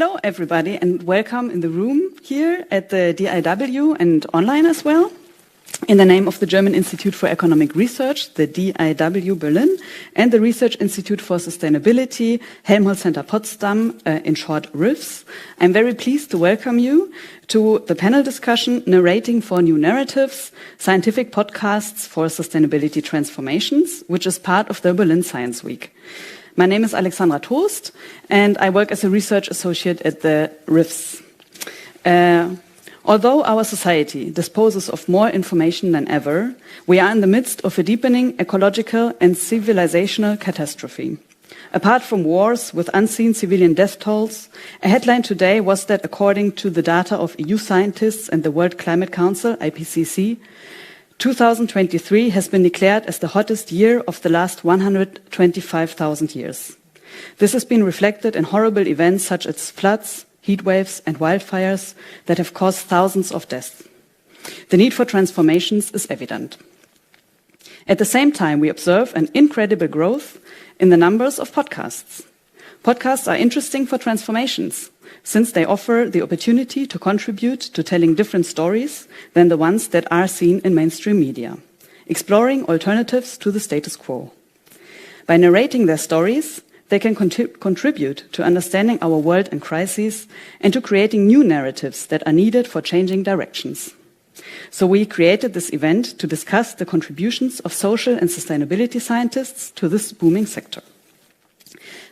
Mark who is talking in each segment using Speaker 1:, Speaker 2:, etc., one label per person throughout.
Speaker 1: Hello, everybody, and welcome in the room here at the DIW and online as well. In the name of the German Institute for Economic Research, the DIW Berlin, and the Research Institute for Sustainability Helmholtz-Zentrum Potsdam, in short RIFS, I'm very pleased to welcome you to the panel discussion Narrating for New Narratives, Scientific Podcasts for Sustainability Transformations, which is part of the Berlin Science Week. My name is Alexandra Toast, and I work as a research associate at the RIFS. Although our society disposes of more information than ever, we are in the midst of a deepening ecological and civilizational catastrophe. Apart from wars with unseen civilian death tolls, a headline today was that according to the data of EU scientists and the World Climate Council, IPCC, 2023 has been declared as the hottest year of the last 125,000 years. This has been reflected in horrible events such as floods, heat waves and wildfires that have caused thousands of deaths. The need for transformations is evident. At the same time, we observe an incredible growth in the numbers of podcasts. Podcasts are interesting for transformations, since they offer the opportunity to contribute to telling different stories than the ones that are seen in mainstream media, exploring alternatives to the status quo. By narrating their stories, they can contribute to understanding our world in crises and to creating new narratives that are needed for changing directions. So we created this event to discuss the contributions of social and sustainability scientists to this booming sector.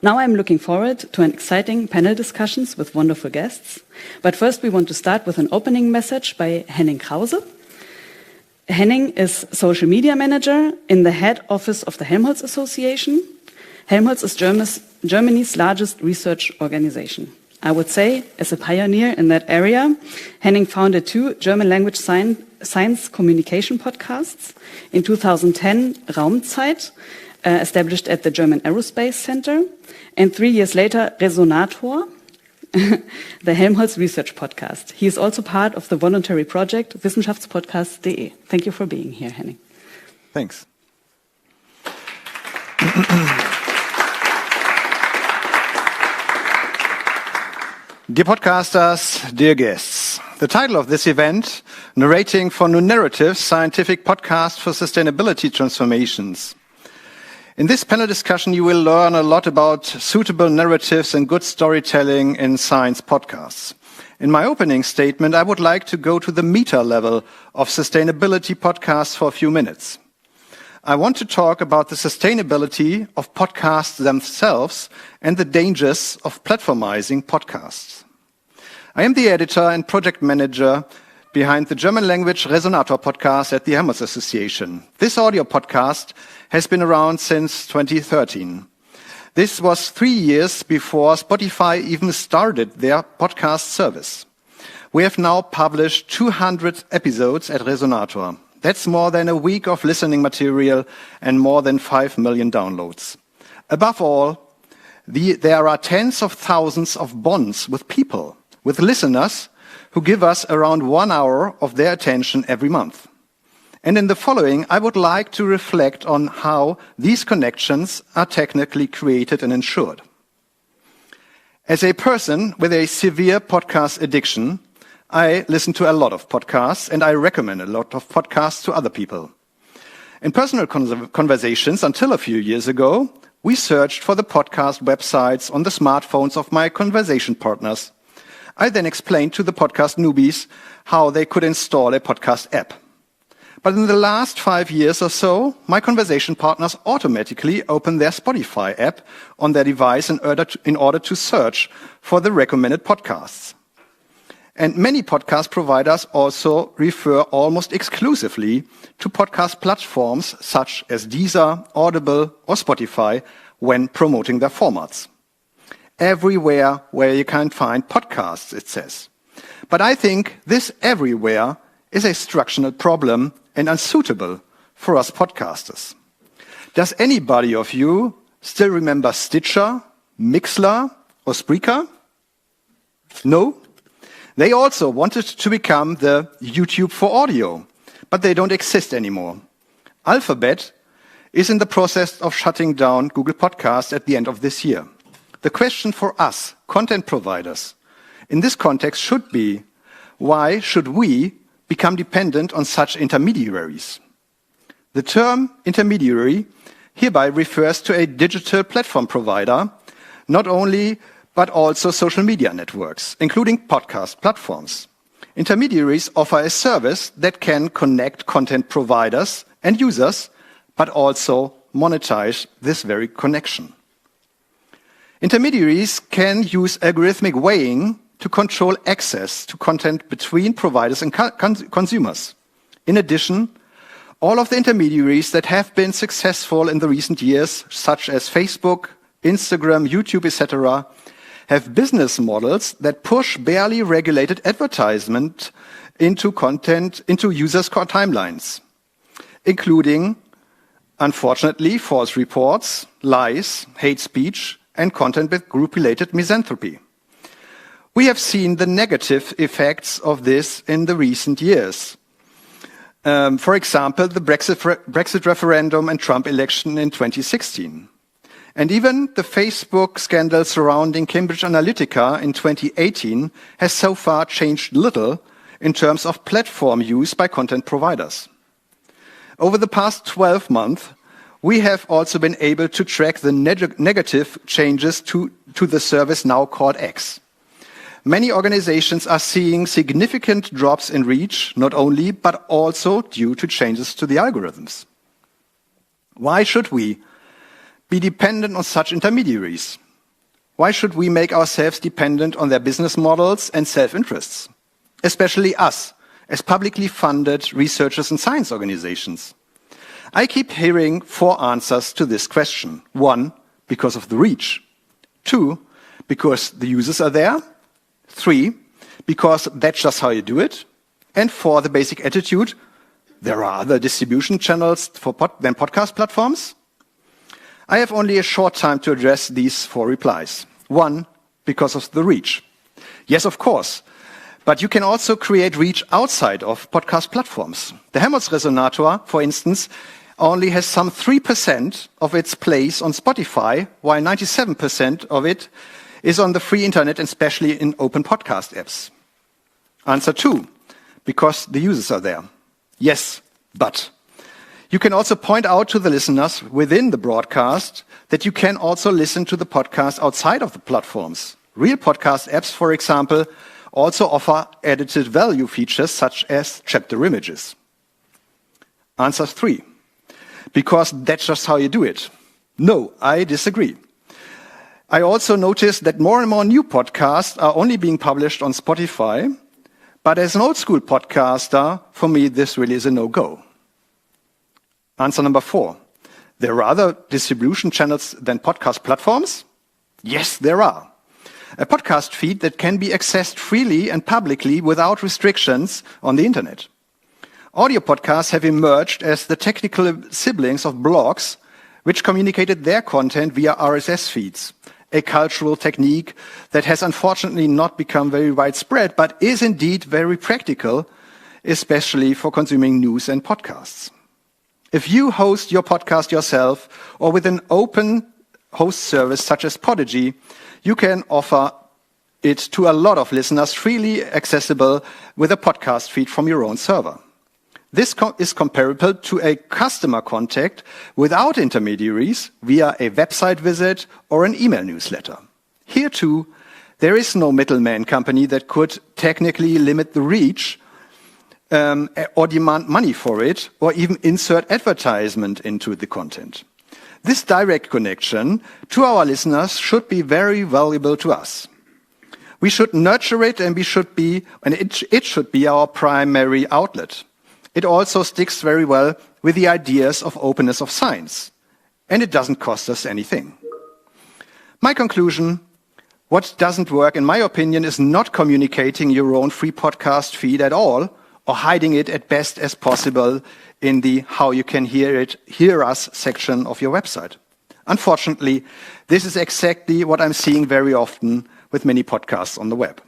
Speaker 1: Now I'm looking forward to an exciting panel discussions with wonderful guests. But first we want to start with an opening message by Henning Krause. Henning is social media manager in the head office of the Helmholtz Association. Helmholtz is Germany's largest research organization. I would say, as a pioneer in that area, Henning founded 2 German language science communication podcasts. In 2010, Raumzeit, established at the German Aerospace Center, and 3 years later, Resonator, the Helmholtz Research Podcast. He is also part of the voluntary project Wissenschaftspodcast.de. Thank you for being here, Henning.
Speaker 2: Thanks. Dear podcasters, dear guests, the title of this event, Narrating for New Narratives, Scientific Podcast for Sustainability Transformations. In this panel discussion, you will learn a lot about suitable narratives and good storytelling in science podcasts. In my opening statement, I would like to go to the meta level of sustainability podcasts for a few minutes. I want to talk about the sustainability of podcasts themselves and the dangers of platformizing podcasts. I am the editor and project manager behind the German language Resonator podcast at the Helmholtz Association. This audio podcast has been around since 2013. This was 3 years before Spotify even started their podcast service. We have now published 200 episodes at Resonator. That's more than a week of listening material and more than 5 million downloads. Above all, there are tens of thousands of bonds with people, with listeners who give us around 1 hour of their attention every month. And in the following, I would like to reflect on how these connections are technically created and ensured. As a person with a severe podcast addiction, I listen to a lot of podcasts and I recommend a lot of podcasts to other people. In personal conversations until a few years ago, we searched for the podcast websites on the smartphones of my conversation partners. I then explained to the podcast newbies how they could install a podcast app. But in the last 5 years or so, my conversation partners automatically open their Spotify app on their device in order to search for the recommended podcasts. And many podcast providers also refer almost exclusively to podcast platforms such as Deezer, Audible, or Spotify when promoting their formats. Everywhere where you can find podcasts, it says. But I think this everywhere is a structural problem and unsuitable for us podcasters. Does anybody of you still remember Stitcher, Mixler, or Spreaker? No? They also wanted to become the YouTube for audio, but they don't exist anymore. Alphabet is in the process of shutting down Google Podcasts at the end of this year. The question for us, content providers, in this context should be, why should we become dependent on such intermediaries? The term intermediary hereby refers to a digital platform provider, not only but also social media networks, including podcast platforms. Intermediaries offer a service that can connect content providers and users, but also monetize this very connection. Intermediaries can use algorithmic weighing to control access to content between providers and consumers. In addition, all of the intermediaries that have been successful in the recent years, such as Facebook, Instagram, YouTube, etc., have business models that push barely regulated advertisement into users' timelines, including, unfortunately, false reports, lies, hate speech, and content with group-related misanthropy. We have seen the negative effects of this in the recent years. For example, the Brexit referendum and Trump election in 2016. And even the Facebook scandal surrounding Cambridge Analytica in 2018 has so far changed little in terms of platform use by content providers. Over the past 12 months, we have also been able to track the negative changes to the service now called X. Many organizations are seeing significant drops in reach, not only, but also due to changes to the algorithms. Why should we be dependent on such intermediaries? Why should we make ourselves dependent on their business models and self-interests? Especially us, as publicly funded researchers and science organizations. I keep hearing 4 answers to this question. 1, because of the reach. 2, because the users are there. 3, because that's just how you do it. And 4, the basic attitude, there are other distribution channels than podcast platforms. I have only a short time to address these 4 replies. 1, because of the reach. Yes, of course. But you can also create reach outside of podcast platforms. The Helmholtz resonator, for instance, only has some 3% of its place on Spotify, while 97% of it is on the free internet, and especially in open podcast apps. Answer 2, because the users are there. Yes, but you can also point out to the listeners within the broadcast that you can also listen to the podcast outside of the platforms. Real podcast apps, for example, also offer added value features such as chapter images. Answer 3, because that's just how you do it. No, I disagree. I also noticed that more and more new podcasts are only being published on Spotify, but as an old school podcaster, for me, this really is a no-go. Answer number 4. There are other distribution channels than podcast platforms? Yes, there are. A podcast feed that can be accessed freely and publicly without restrictions on the internet. Audio podcasts have emerged as the technical siblings of blogs, which communicated their content via RSS feeds, a cultural technique that has unfortunately not become very widespread, but is indeed very practical, especially for consuming news and podcasts. If you host your podcast yourself or with an open host service such as Podigy, you can offer it to a lot of listeners freely accessible with a podcast feed from your own server. This is comparable to a customer contact without intermediaries via a website visit or an email newsletter. Here too, there is no middleman company that could technically limit the reach or demand money for it, or even insert advertisement into the content. This direct connection to our listeners should be very valuable to us. We should nurture it, and it should be our primary outlet. It also sticks very well with the ideas of openness of science, and it doesn't cost us anything. My conclusion: what doesn't work, in my opinion, is not communicating your own free podcast feed at all, or hiding it at best as possible in the how you can hear us section of your website. Unfortunately, this is exactly what I'm seeing very often with many podcasts on the web.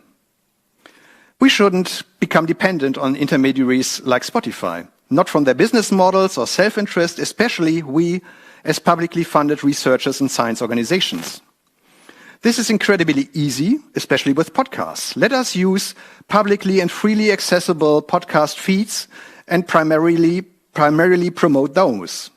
Speaker 2: We shouldn't become dependent on intermediaries like Spotify, not from their business models or self-interest, especially we as publicly funded researchers and science organizations. This is incredibly easy, especially with podcasts. Let us use publicly and freely accessible podcast feeds and primarily promote those.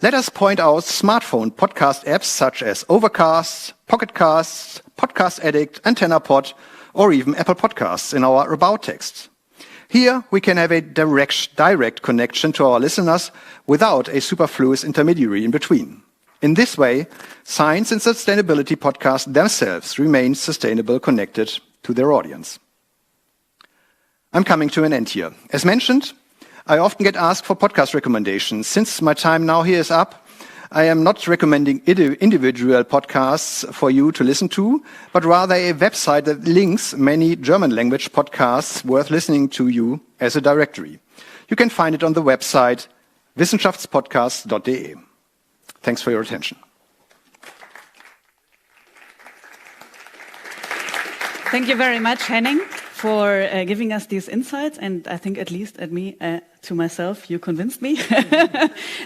Speaker 2: Let us point out smartphone podcast apps such as Overcast, Pocket Casts, Podcast Addict, AntennaPod, or even Apple Podcasts in our About text. Here we can have a direct connection to our listeners without a superfluous intermediary in between. In this way, science and sustainability podcasts themselves remain sustainable, connected to their audience. I'm coming to an end here. As mentioned, I often get asked for podcast recommendations. Since my time now here is up, I am not recommending individual podcasts for you to listen to, but rather a website that links many German language podcasts worth listening to you as a directory. You can find it on the website wissenschaftspodcast.de. Thanks for your attention.
Speaker 1: Thank you very much, Henning, for giving us these insights. And I think at least to myself, you convinced me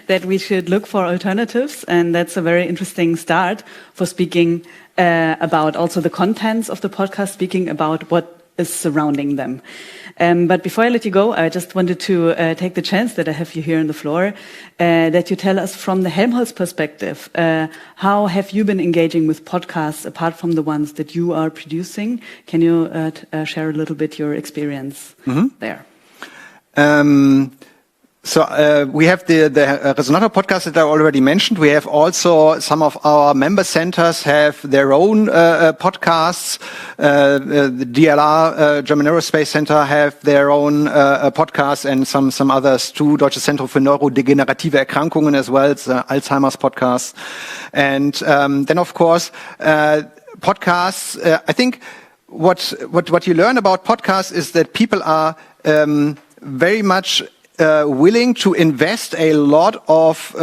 Speaker 1: that we should look for alternatives. And that's a very interesting start for speaking about also the contents of the podcast, speaking about what is surrounding them. But before I let you go, I just wanted to take the chance that I have you here on the floor, that you tell us from the Helmholtz perspective, how have you been engaging with podcasts apart from the ones that you are producing? Can you share a little bit your experience there?
Speaker 2: So we have the Resonator podcast that I already mentioned. We have also some of our member centers have their own podcasts. The DLR, German Aerospace Center, have their own podcasts, and some others too. Deutsches Zentrum für Neurodegenerative Erkrankungen as well. It's Alzheimer's podcast. And then, of course, podcasts. I think what you learn about podcasts is that people are very much willing to invest a lot of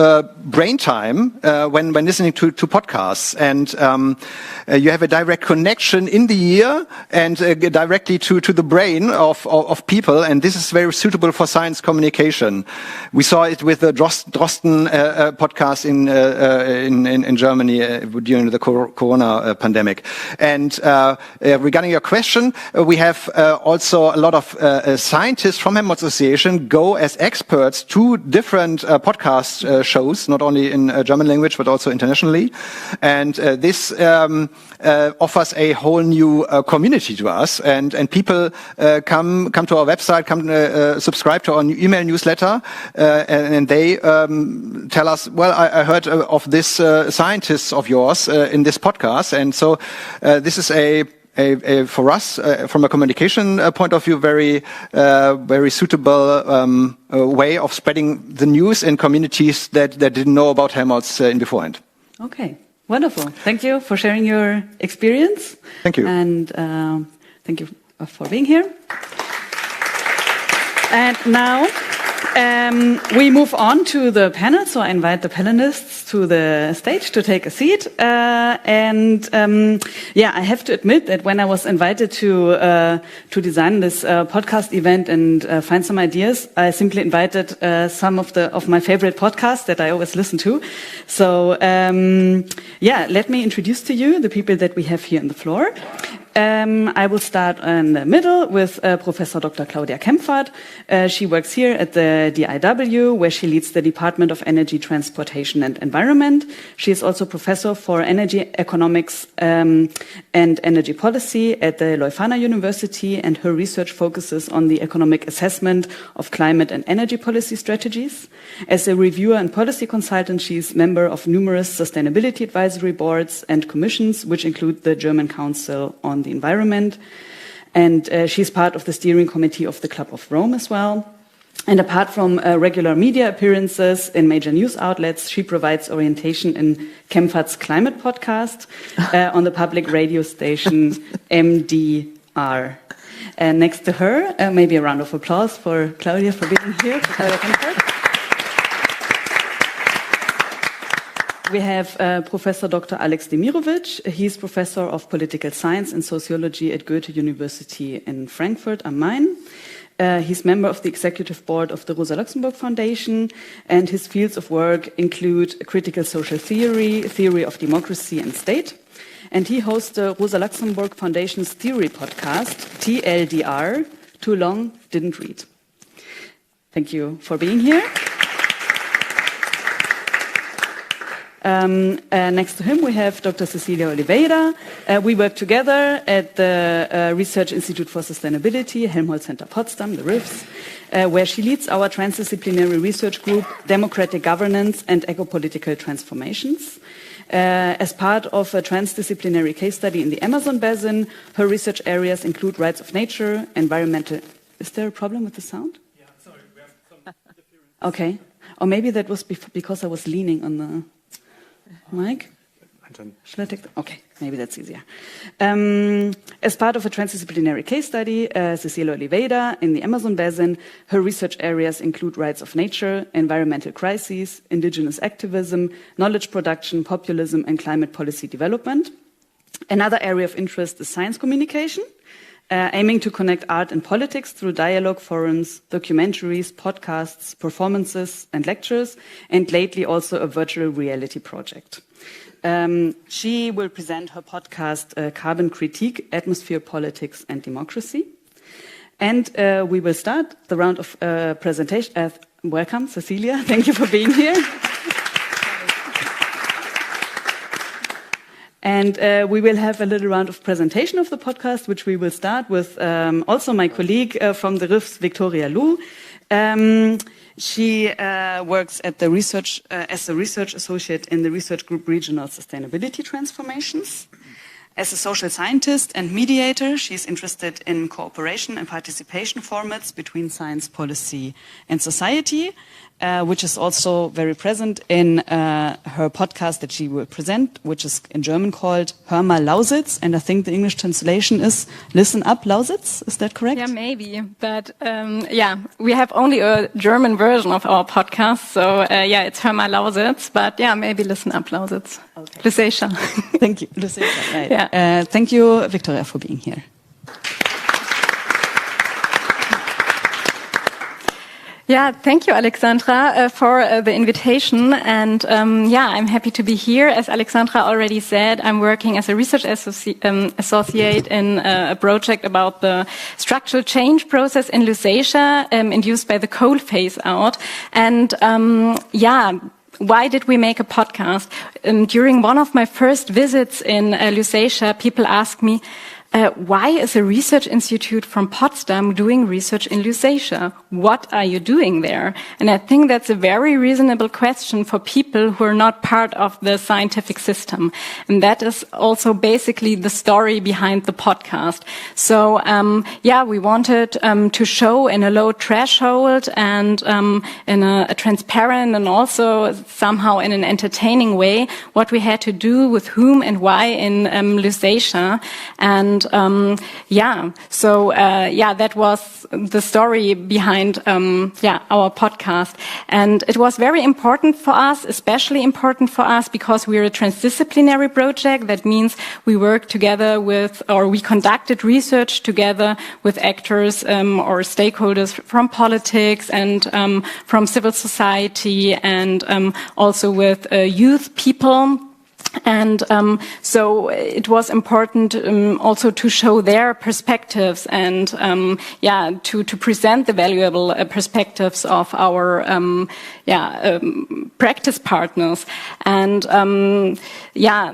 Speaker 2: brain time when listening to podcasts, and you have a direct connection in the ear and directly to the brain of people, and this is very suitable for science communication. We saw it with the Drosten podcast in Germany during the Corona pandemic. And regarding your question, we have also a lot of scientists from Helmholtz Association go as experts to different podcast shows, not only in German language, but also internationally. And this offers a whole new community to us. And people come to our website, subscribe to our email newsletter, and they tell us, well, I heard of this scientists of yours in this podcast. And so this is for us, from a communication point of view, very suitable way of spreading the news in communities that didn't know about Helmholtz in beforehand.
Speaker 1: Okay, wonderful. Thank you for sharing your experience.
Speaker 2: Thank you.
Speaker 1: And thank you for being here. And now we move on to the panel. So I invite the panelists to the stage to take a seat. I have to admit that when I was invited to design this podcast event and find some ideas, I simply invited some of my favorite podcasts that I always listen to. So let me introduce to you the people that we have here on the floor. I will start in the middle with Professor Dr. Claudia Kempfert. She works here at the DIW, where she leads the Department of Energy, Transportation and Environment. She is also professor for energy economics and energy policy at the Leuphana University, and her research focuses on the economic assessment of climate and energy policy strategies. As a reviewer and policy consultant, she is member of numerous sustainability advisory boards and commissions, which include the German Council on the Environment. And she's part of the steering committee of the Club of Rome as well. And apart from regular media appearances in major news outlets, she provides orientation in Kempfert's climate podcast on the public radio station MDR. And next to her, maybe a round of applause for Claudia for being here. For Claudia Kempfert. We have Professor Dr. Alex Demirovic. He's professor of political science and sociology at Goethe University in Frankfurt am Main. He's member of the executive board of the Rosa Luxemburg Foundation, and his fields of work include critical social theory, theory of democracy and state. and he hosts the Rosa Luxemburg Foundation's theory podcast, TLDR, Too Long, Didn't Read. Thank you for being here. Next to him, we have Dr. Cecilia Oliveira. We work together at the Research Institute for Sustainability, Helmholtz-Zentrum Potsdam, the RIFS, where she leads our transdisciplinary research group, Democratic Governance and Eco-Political Transformations. As part of a transdisciplinary case study in the Amazon Basin, her research areas include rights of nature, environmental... Is there a problem with the sound?
Speaker 3: Yeah, sorry, we have some interference.
Speaker 1: Okay. Or maybe that was because I was leaning on the... Mike? Shall I take that? Okay, maybe that's easier. As part of a transdisciplinary case study, Cecilia Oliveira in the Amazon Basin, her research areas include rights of nature, environmental crises, indigenous activism, knowledge production, populism, and climate policy development. Another area of interest is science communication, aiming to connect art and politics through dialogue forums, documentaries, podcasts, performances, and lectures, and lately also a virtual reality project. She will present her podcast, Carbon Critique, Atmosphere, Politics, and Democracy. And we will start the round of presentation. Welcome, Cecilia. Thank you for being here. And we will have a little round of presentation of the podcast, which we will start with also my colleague from the RIFS, Victoria Lu. She works at the research as a research associate in the research group Regional Sustainability Transformations. As a social scientist and mediator, she's interested in cooperation and participation formats between science, policy, and society, which is also very present in her podcast that she will present, which is in German called Hör mal Lausitz, and I think the English translation is Listen Up Lausitz. Is that correct?
Speaker 4: Yeah, maybe. But yeah, we have only a German version of our podcast, so yeah, it's Hör mal Lausitz, but yeah, maybe Listen Up Lausitz. Okay. Lusatia.
Speaker 1: Thank you. Lusatia, right.
Speaker 4: Yeah.
Speaker 1: Thank you, Victoria, for being here.
Speaker 4: Yeah, thank you, Alexandra, for the invitation. And yeah, I'm happy to be here. As Alexandra already said, I'm working as a research associate in a project about the structural change process in Lusatia, induced by the coal phase out. And yeah, why did we make a podcast? During one of my first visits in Lusatia, people asked me, why is a research institute from Potsdam doing research in Lusatia? What are you doing there? And I think that's a very reasonable question for people who are not part of the scientific system. And that is also basically the story behind the podcast. So, yeah, we wanted to show in a low threshold and in a transparent and also somehow in an entertaining way what we had to do with whom and why in Lusatia. And yeah, so yeah, that was the story behind yeah, our podcast. And it was very important for us, especially important for us because we're a transdisciplinary project. That means we work together with, or we conducted research together with actors or stakeholders from politics and from civil society and also with youth people. And so it was important also to show their perspectives and yeah, to present the valuable perspectives of our yeah, practice partners. And yeah,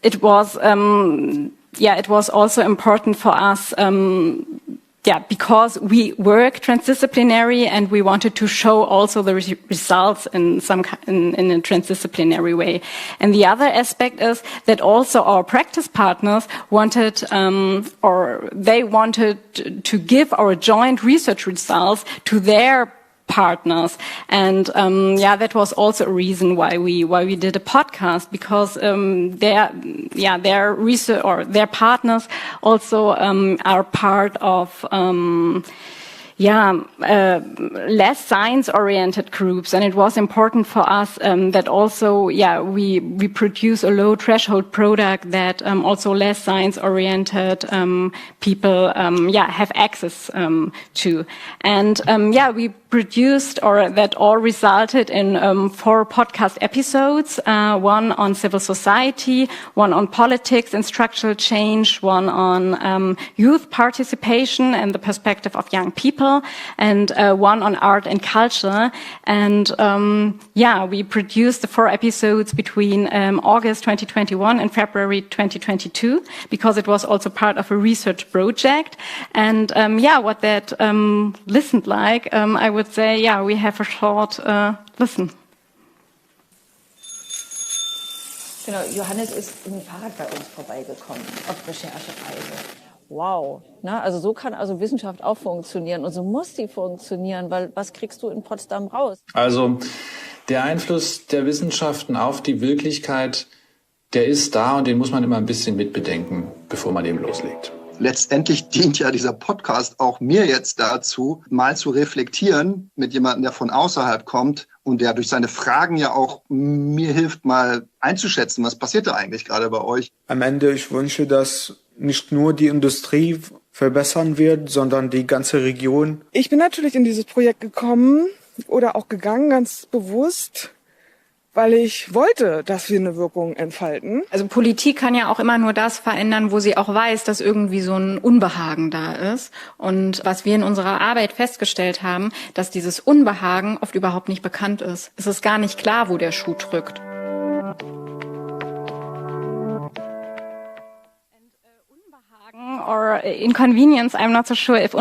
Speaker 4: it was yeah, it was also important for us. Yeah, because we work transdisciplinary and we wanted to show also the results in in a transdisciplinary way. And the other aspect is that also our practice partners wanted, or they wanted to give our joint research results to their partners, and yeah, that was also a reason why we did a podcast, because their research or their partners also are part of less science-oriented groups, and it was important for us that also, we produce a low-threshold product that also less science-oriented people, have access to. And we produced, or that all resulted in 4 podcast episodes, one on civil society, one on politics and structural change, one on youth participation and the perspective of young people, and one on art and culture. And we produced the 4 episodes between August 2021 and February 2022, because it was also part of a research project. And what that listened like, I would say, we have a short listen.
Speaker 5: Genau, Johannes ist im Fahrrad bei uns vorbeigekommen, auf Recherchereise. Wow, na, also so kann also Wissenschaft auch funktionieren und so muss die funktionieren, weil was kriegst du in Potsdam raus?
Speaker 6: Also der Einfluss der Wissenschaften auf die Wirklichkeit, der ist da und den muss man immer ein bisschen mitbedenken, bevor man eben loslegt.
Speaker 7: Letztendlich dient ja dieser Podcast auch mir jetzt dazu, mal zu reflektieren mit jemandem, der von außerhalb kommt und der durch seine Fragen ja auch mir hilft, mal einzuschätzen, was passiert da eigentlich gerade bei euch.
Speaker 8: Am Ende, ich wünsche, dass nicht nur die Industrie verbessern wird, sondern die ganze Region.
Speaker 9: Ich bin natürlich in dieses Projekt gekommen oder auch gegangen, ganz bewusst, weil ich wollte, dass wir eine Wirkung entfalten.
Speaker 10: Also Politik kann ja auch immer nur das verändern, wo sie auch weiß, dass irgendwie so ein Unbehagen da ist. Und was wir in unserer Arbeit festgestellt haben, dass dieses Unbehagen oft überhaupt nicht bekannt ist. Es ist gar nicht klar, wo der Schuh drückt.
Speaker 4: Or inconvenience, I'm not so sure if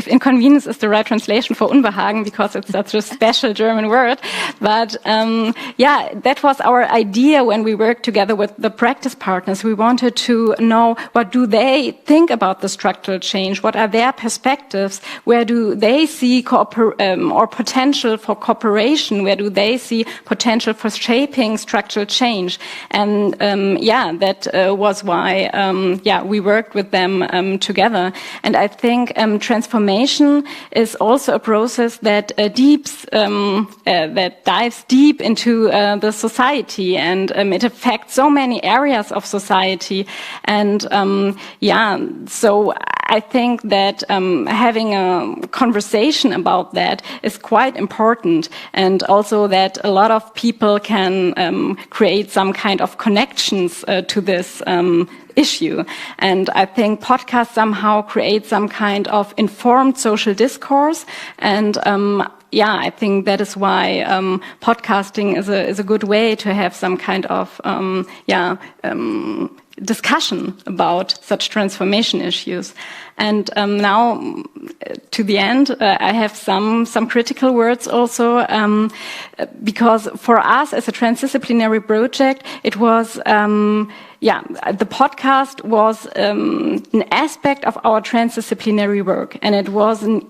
Speaker 4: inconvenience is the right translation for Unbehagen, because it's such a special German word. But that was our idea when we worked together with the practice partners. We wanted to know, what do they think about the structural change? What are their perspectives? Where do they see or potential for cooperation? Where do they see potential for shaping structural change? And that was why we worked with them together. And I think transformation is also a process that dives deep into the society, and it affects so many areas of society. And so I think that having a conversation about that is quite important, and also that a lot of people can create some kind of connections to this issue. And I think podcasts somehow create some kind of informed social discourse. And I think that is why podcasting is a good way to have some kind of discussion about such transformation issues. And now, to the end, I have some critical words also, because for us as a transdisciplinary project, it was the podcast was an aspect of our transdisciplinary work, and it was an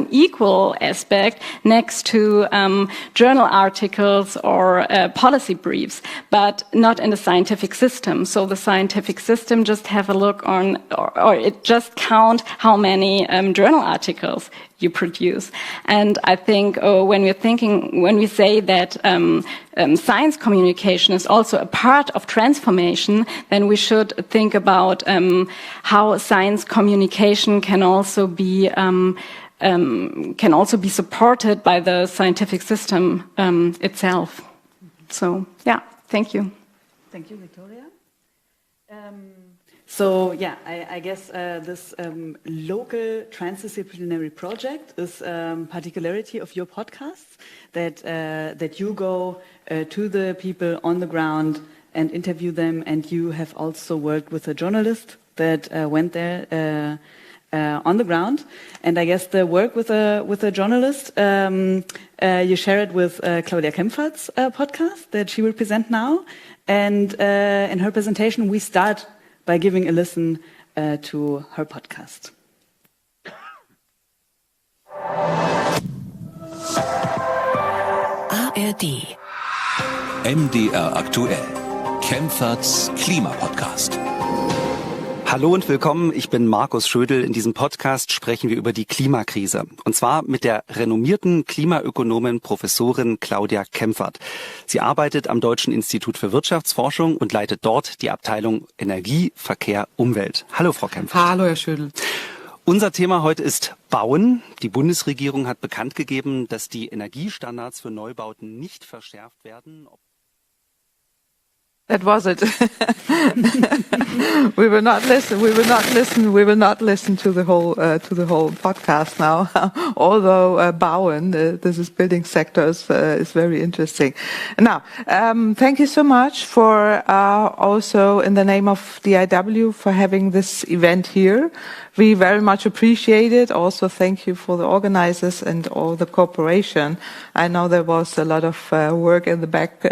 Speaker 4: equal aspect next to journal articles or policy briefs, but not in the scientific system. So the scientific system just have a look on, or it just count how many journal articles you produce. And I think when we say that science communication is also a part of transformation, then we should think about how science communication can also be supported by the scientific system itself. So, thank you.
Speaker 1: Thank you, Victoria. I guess this local transdisciplinary project is particularity of your podcasts, that you go to the people on the ground and interview them, and you have also worked with a journalist that went there on the ground. And I guess the work with a journalist, you share it with Claudia Kempfert's podcast that she will present now. And in her presentation, we start by giving a listen to her podcast.
Speaker 11: ARD. MDR aktuell. Kempferts Klimapodcast. Hallo und willkommen, ich bin Markus Schödel. In diesem Podcast sprechen wir über die Klimakrise. Und zwar mit der renommierten Klimaökonomin Professorin Claudia Kempfert. Sie arbeitet am Deutschen Institut für Wirtschaftsforschung und leitet dort die Abteilung Energie, Verkehr, Umwelt. Hallo, Frau Kempfert.
Speaker 12: Hallo, Herr Schödel.
Speaker 11: Unser Thema heute ist Bauen. Die Bundesregierung hat bekannt gegeben, dass die Energiestandards für Neubauten nicht verschärft werden.
Speaker 12: That was it. We will not listen to the whole podcast now. Although Bauen, this is building sector, is very interesting. Now, thank you so much for also in the name of DIW for having this event here. We very much appreciate it. Also, thank you for the organizers and all the cooperation. I know there was a lot of work in the back,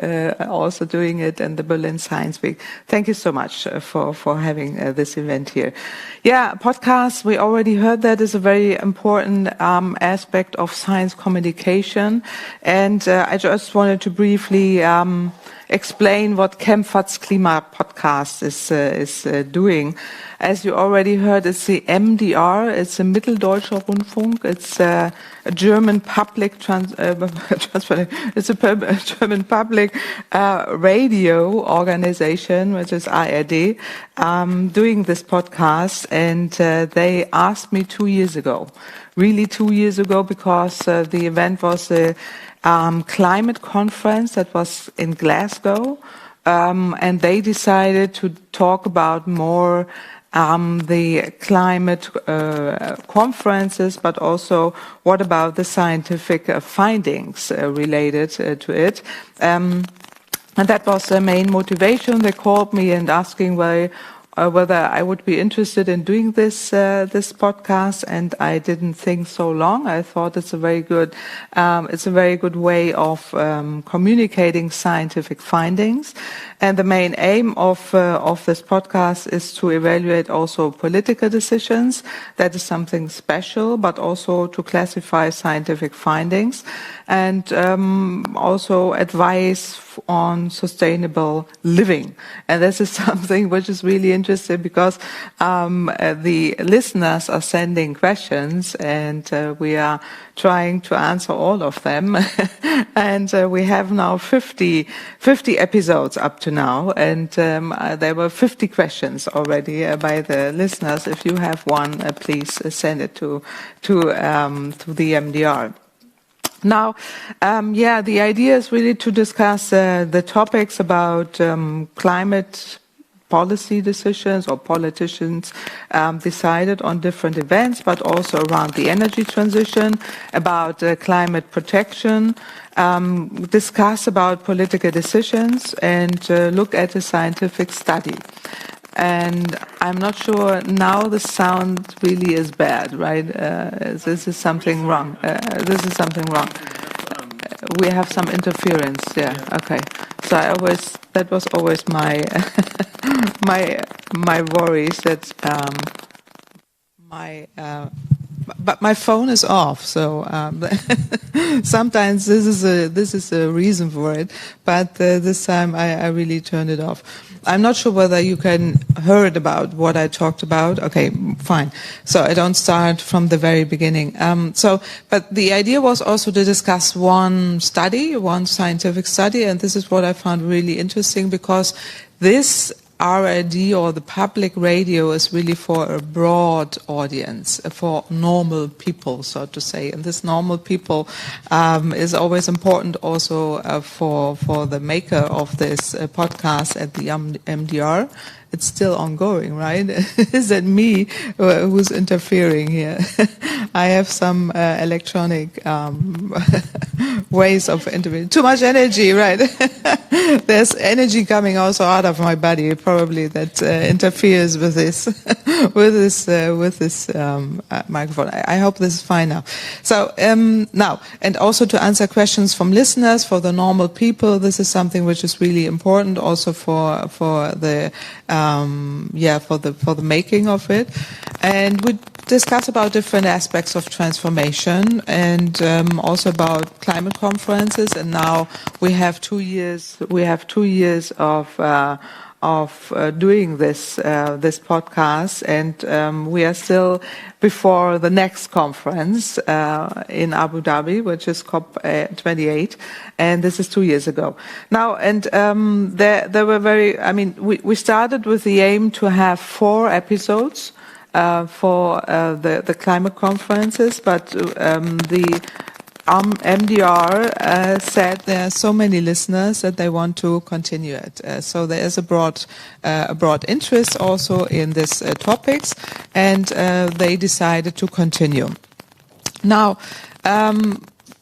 Speaker 12: also doing it in the Berlin Science Week. Thank you so much for having this event here. Yeah, podcast, we already heard that is a very important aspect of science communication. And I just wanted to briefly explain what Kempfert's Klima podcast is doing. As you already heard, it's the MDR. It's a Mitteldeutscher Rundfunk. It's a German public it's a German public radio organization, which is ARD, doing this podcast. And they asked me 2 years ago, really 2 years ago, because the event was a climate conference that was in Glasgow, and they decided to talk about more the climate conferences, but also what about the scientific findings related to it. And that was the main motivation. They called me and asking whether I would be interested in doing this podcast, and I didn't think so long. I thought it's a very good way of communicating scientific findings. And the main aim of this podcast is to evaluate also political decisions. That is something special, but also to classify scientific findings and also advice on sustainable living. And this is something which is really interesting because the listeners are sending questions and we are trying to answer all of them. And we have now 50 episodes up to now, and there were 50 questions already by the listeners. If you have one, please send it to the MDR. Now, the idea is really to discuss the topics about climate policy decisions, or politicians decided on different events, but also around the energy transition, about climate protection, discuss about political decisions, and look at a scientific study. And I'm not sure now the sound really is bad, right? This is something wrong. We have some interference. Yeah. Okay. So that was always my my worries that but my phone is off, so sometimes this is a reason for it. But this time I really turned it off. I'm not sure whether you can heard about what I talked about. Okay, fine. So I don't start from the very beginning. But the idea was also to discuss one scientific study, and this is what I found really interesting, because this RID, or the public radio, is really for a broad audience, for normal people, so to say. And this normal people is always important also for the maker of this podcast at the MDR. It's still ongoing, right? Is it me who's interfering here? I have some electronic ways of intervening. Too much energy, right? There's energy coming also out of my body, probably, that interferes with this microphone. I hope this is fine now. So now, and also to answer questions from listeners, for the normal people, this is something which is really important also for the making of it. And we discuss about different aspects of transformation, and also about climate conferences. And now we have 2 years. We have 2 years of doing this podcast, and we are still before the next conference in Abu Dhabi, which is COP28, and this is 2 years ago. Now, and there were we started with the aim to have 4 episodes for the climate conferences, but the MDR said there are so many listeners that they want to continue it. So there is a broad interest also in these topics, and they decided to continue. Now,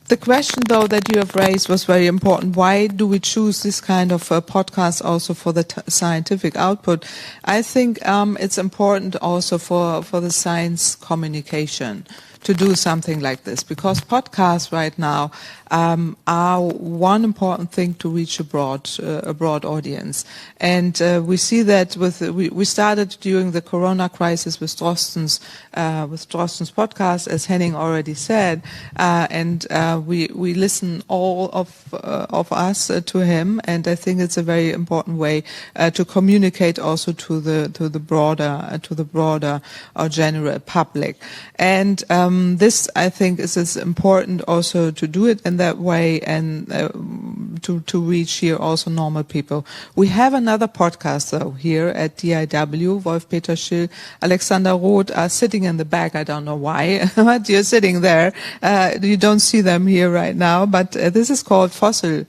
Speaker 12: the question, though, that you have raised was very important. Why do we choose this kind of podcast also for the scientific output? I think it's important also for the science communication to do something like this, because podcasts right now are one important thing to reach a broad audience. And we see that we started during the Corona crisis with Drosten's podcast, as Henning already said, and we listen all of us to him, and I think it's a very important way to communicate also to the broader or general public. And this, I think, is important also to do it in that way, and to reach here also normal people. We have another podcast though here at DIW. Wolf-Peter Schill, Alexander Roth are sitting in the back. I don't know why, but you're sitting there. You don't see them here right now, but this is called Fossil-free.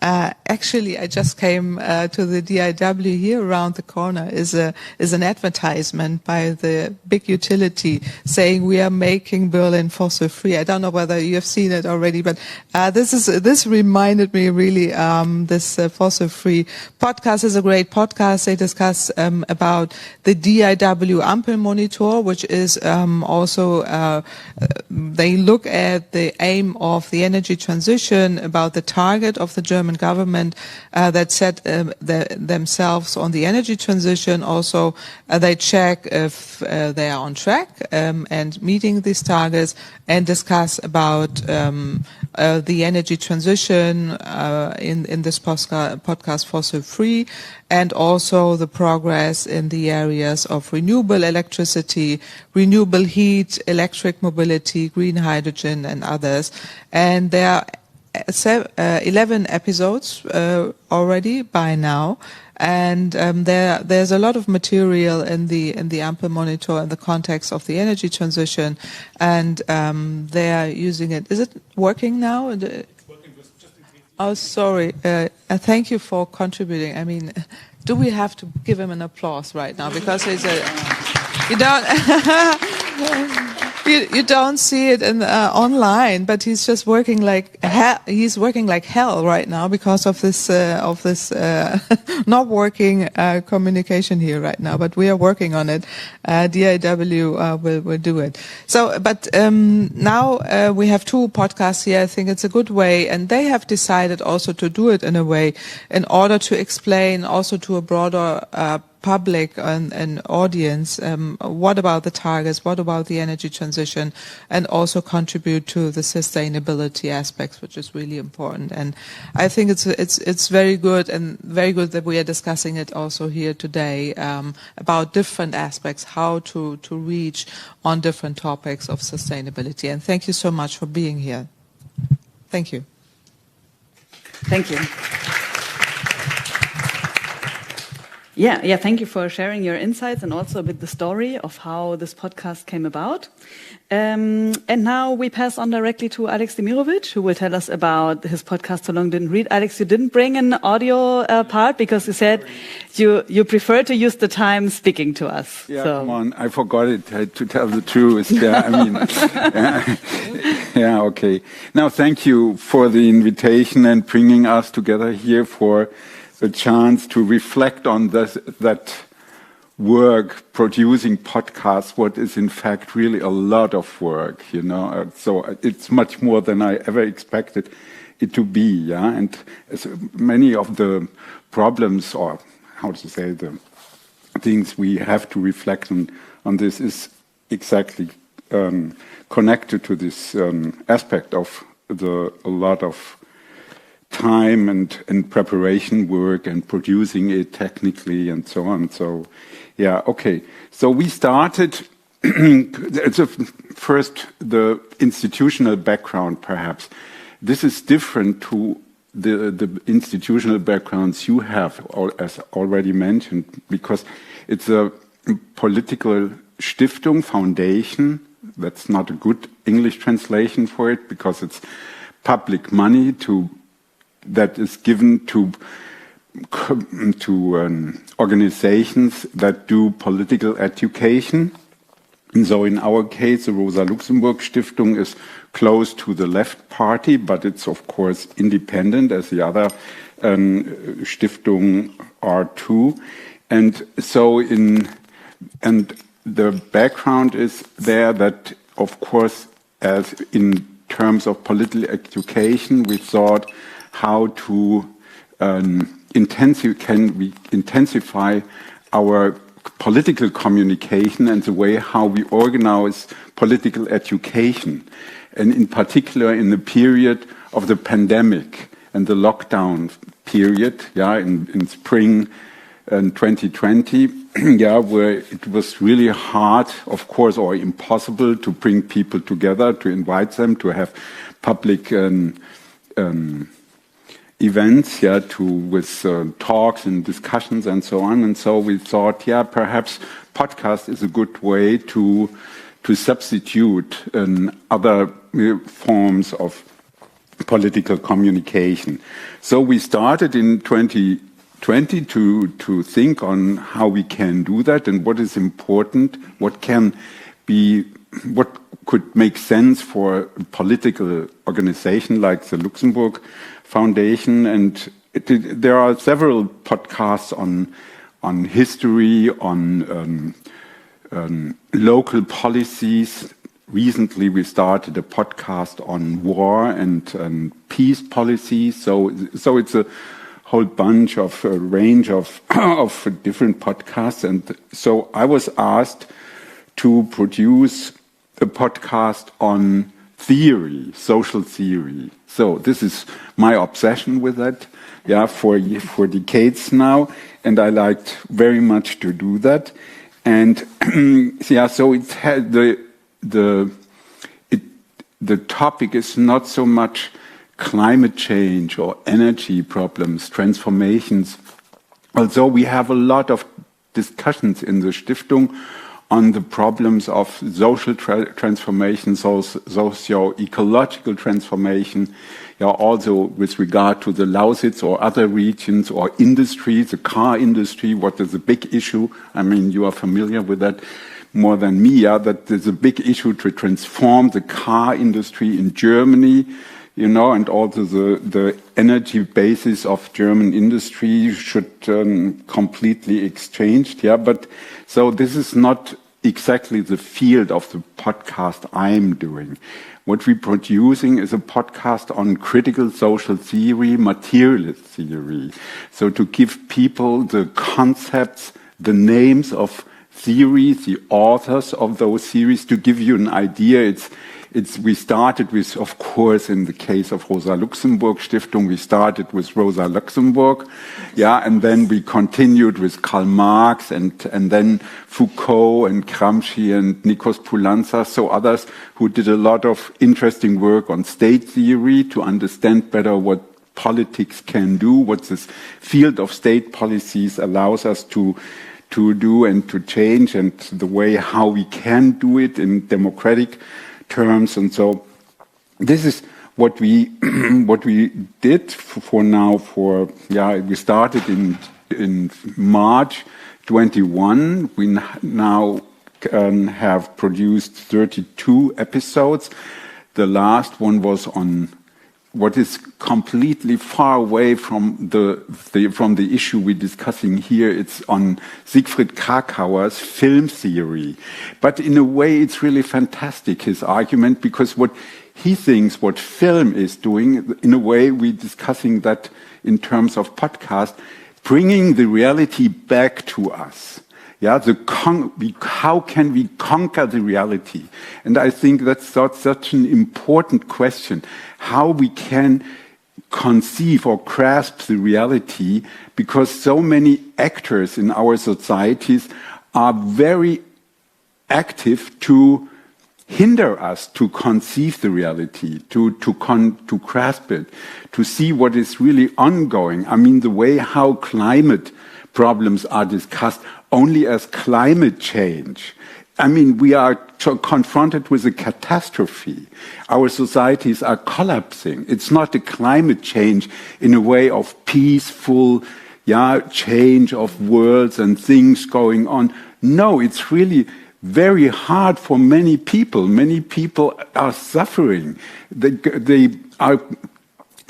Speaker 12: Actually, I just came to the DIW here around the corner. Is an advertisement by the big utility saying we are making Berlin fossil-free. I don't know whether you have seen it already, but this reminded me really. This fossil-free podcast is a great podcast. They discuss about the DIW Ampel Monitor, which is also they look at the aim of the energy transition, about the target of the German government that set themselves on the energy transition. Also, they check if they are on track and meeting these targets, and discuss about the energy transition in this podcast Fossil Free, and also the progress in the areas of renewable electricity, renewable heat, electric mobility, green hydrogen, and others. And there are 11 episodes already by now, and there's a lot of material in the Ampel Monitor in the context of the energy transition, and they are using it. Is it working now?
Speaker 3: It's working, just in case.
Speaker 12: Oh, sorry. Thank you for contributing. I mean, do we have to give him an applause right now because he's you don't. You don't see it in online, but he's just working like hell. He's working like hell right now because of this not working communication here right now. But we are working on it. DIW will do it. So, but now we have 2 podcasts here. I think it's a good way, and they have decided also to do it in a way in order to explain also to a broader public and audience, what about the targets, what about the energy transition, and also contribute to the sustainability aspects, which is really important. And I think it's very good, and very good that we are discussing it also here today, about different aspects, how to reach on different topics of sustainability. And thank you so much for being here. Thank you.
Speaker 1: Thank you. Yeah, thank you for sharing your insights and also a bit the story of how this podcast came about. And now we pass on directly to Alex Demirovic, who will tell us about his podcast So Long Didn't Read. Alex, you didn't bring an audio part because you said you prefer to use the time speaking to us.
Speaker 13: Yeah,
Speaker 1: so.
Speaker 13: Come on, I forgot it, to tell the truth. Yeah, I mean, yeah, okay. Now, thank you for the invitation and bringing us together here for a chance to reflect on that work, producing podcasts, what is in fact really a lot of work, you know. So it's much more than I ever expected it to be, yeah. And many of the problems, or how to say, the things we have to reflect on this is exactly connected to this aspect of a lot of time and preparation work and producing it technically and so on. So, yeah, okay. So we started, first the institutional background perhaps. This is different to the institutional backgrounds you have, as already mentioned, because it's a political Stiftung, foundation. That's not a good English translation for it, because it's public money that is given to organizations that do political education. And so in our case, the Rosa Luxemburg Stiftung is close to the left party, but it's of course independent as the other Stiftung are too. And so the background is there that, of course, as in terms of political education, we thought how to intensify our political communication and the way how we organize political education, and in particular in the period of the pandemic and the lockdown period, in spring 2020, where it was really hard, of course, or impossible to bring people together, to invite them, to have public events, with talks and discussions and so on. And so we thought, perhaps podcast is a good way to substitute other forms of political communication. So we started in 2020 to think on how we can do that and what is important, what could make sense for a political organization like the Luxembourg Foundation. And there are several podcasts on history, on local policies. Recently, we started a podcast on war and peace policies. So it's a whole bunch of a range of different podcasts. And so I was asked to produce a podcast on theory, social theory. So this is my obsession with that, for decades now, and I liked very much to do that. And so it had the topic is not so much climate change or energy problems, transformations. Although we have a lot of discussions in the Stiftung on the problems of social transformation, socio-ecological transformation, also with regard to the Lausitz or other regions or industry, the car industry, what is a big issue. I mean, you are familiar with that more than me, that there's a big issue to transform the car industry in Germany, and also the energy basis of German industry should completely exchanged. But so this is not exactly the field of the podcast I'm doing. What we're producing is a podcast on critical social theory, materialist theory. So to give people the concepts, the names of theories, the authors of those theories, to give you an idea. We started with, of course, in the case of Rosa Luxemburg Stiftung, we started with Rosa Luxemburg, and then we continued with Karl Marx and then Foucault and Gramsci and Nikos Poulantzas, so others who did a lot of interesting work on state theory to understand better what politics can do, what this field of state policies allows us to do and to change, and the way how we can do it in democratic terms. And so this is what we did for now. We started in March 21. We now have produced 32 episodes. The last one was on what is completely far away from the issue we're discussing here. It's on Siegfried Krakauer's film theory. But in a way, it's really fantastic, his argument, because what he thinks what film is doing, in a way, we're discussing that in terms of podcast, bringing the reality back to us. How can we conquer the reality? And I think that's such an important question. How we can conceive or grasp the reality, because so many actors in our societies are very active to hinder us to conceive the reality, to grasp it, to see what is really ongoing. I mean, the way how climate problems are discussed only as climate change. I mean, we are confronted with a catastrophe. Our societies are collapsing. It's not a climate change in a way of peaceful, change of worlds and things going on. No, it's really very hard for many people. Many people are suffering. They are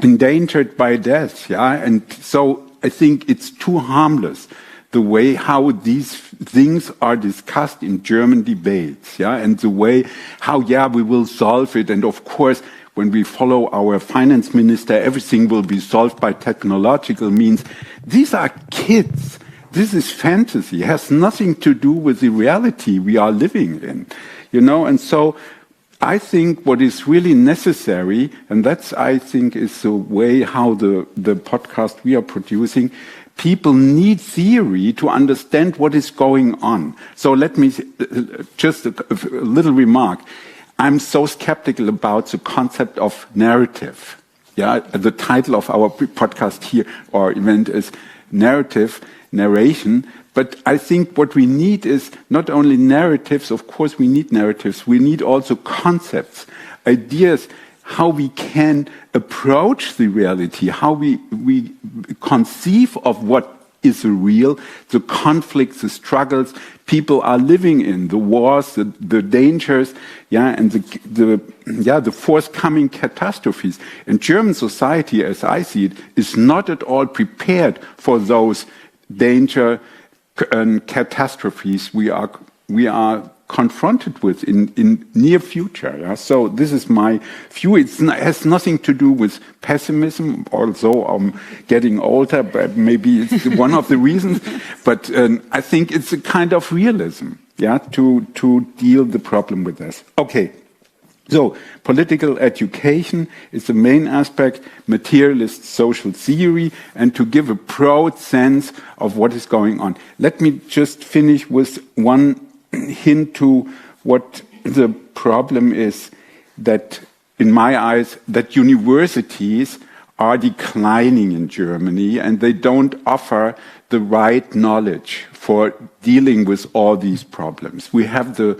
Speaker 13: endangered by death. And so I think it's too harmless, the way how these things are discussed in German debates, and the way how, we will solve it. And of course, when we follow our finance minister, everything will be solved by technological means. These are kids. This is fantasy. It has nothing to do with the reality we are living in, And so I think what is really necessary, and that's, I think, is the way how the podcast we are producing, people need theory to understand what is going on. So let me just a little remark. I'm so skeptical about the concept of narrative. The title of our podcast here or event is narration. But I think what we need is not only narratives. Of course, we need narratives. We need also concepts, ideas, how we can approach the reality, how we conceive of what is real, the conflicts, the struggles people are living in, the wars, the dangers, and the forthcoming catastrophes. And German society, as I see it, is not at all prepared for those danger and catastrophes we are confronted with in near future. So this is my view. It has nothing to do with pessimism, although I'm getting older, but maybe it's one of the reasons. But I think it's a kind of realism, to deal the problem with this. Okay. So, political education is the main aspect, materialist social theory, and to give a broad sense of what is going on. Let me just finish with one hint to what the problem is, that, in my eyes, that universities are declining in Germany and they don't offer the right knowledge for dealing with all these problems. We have the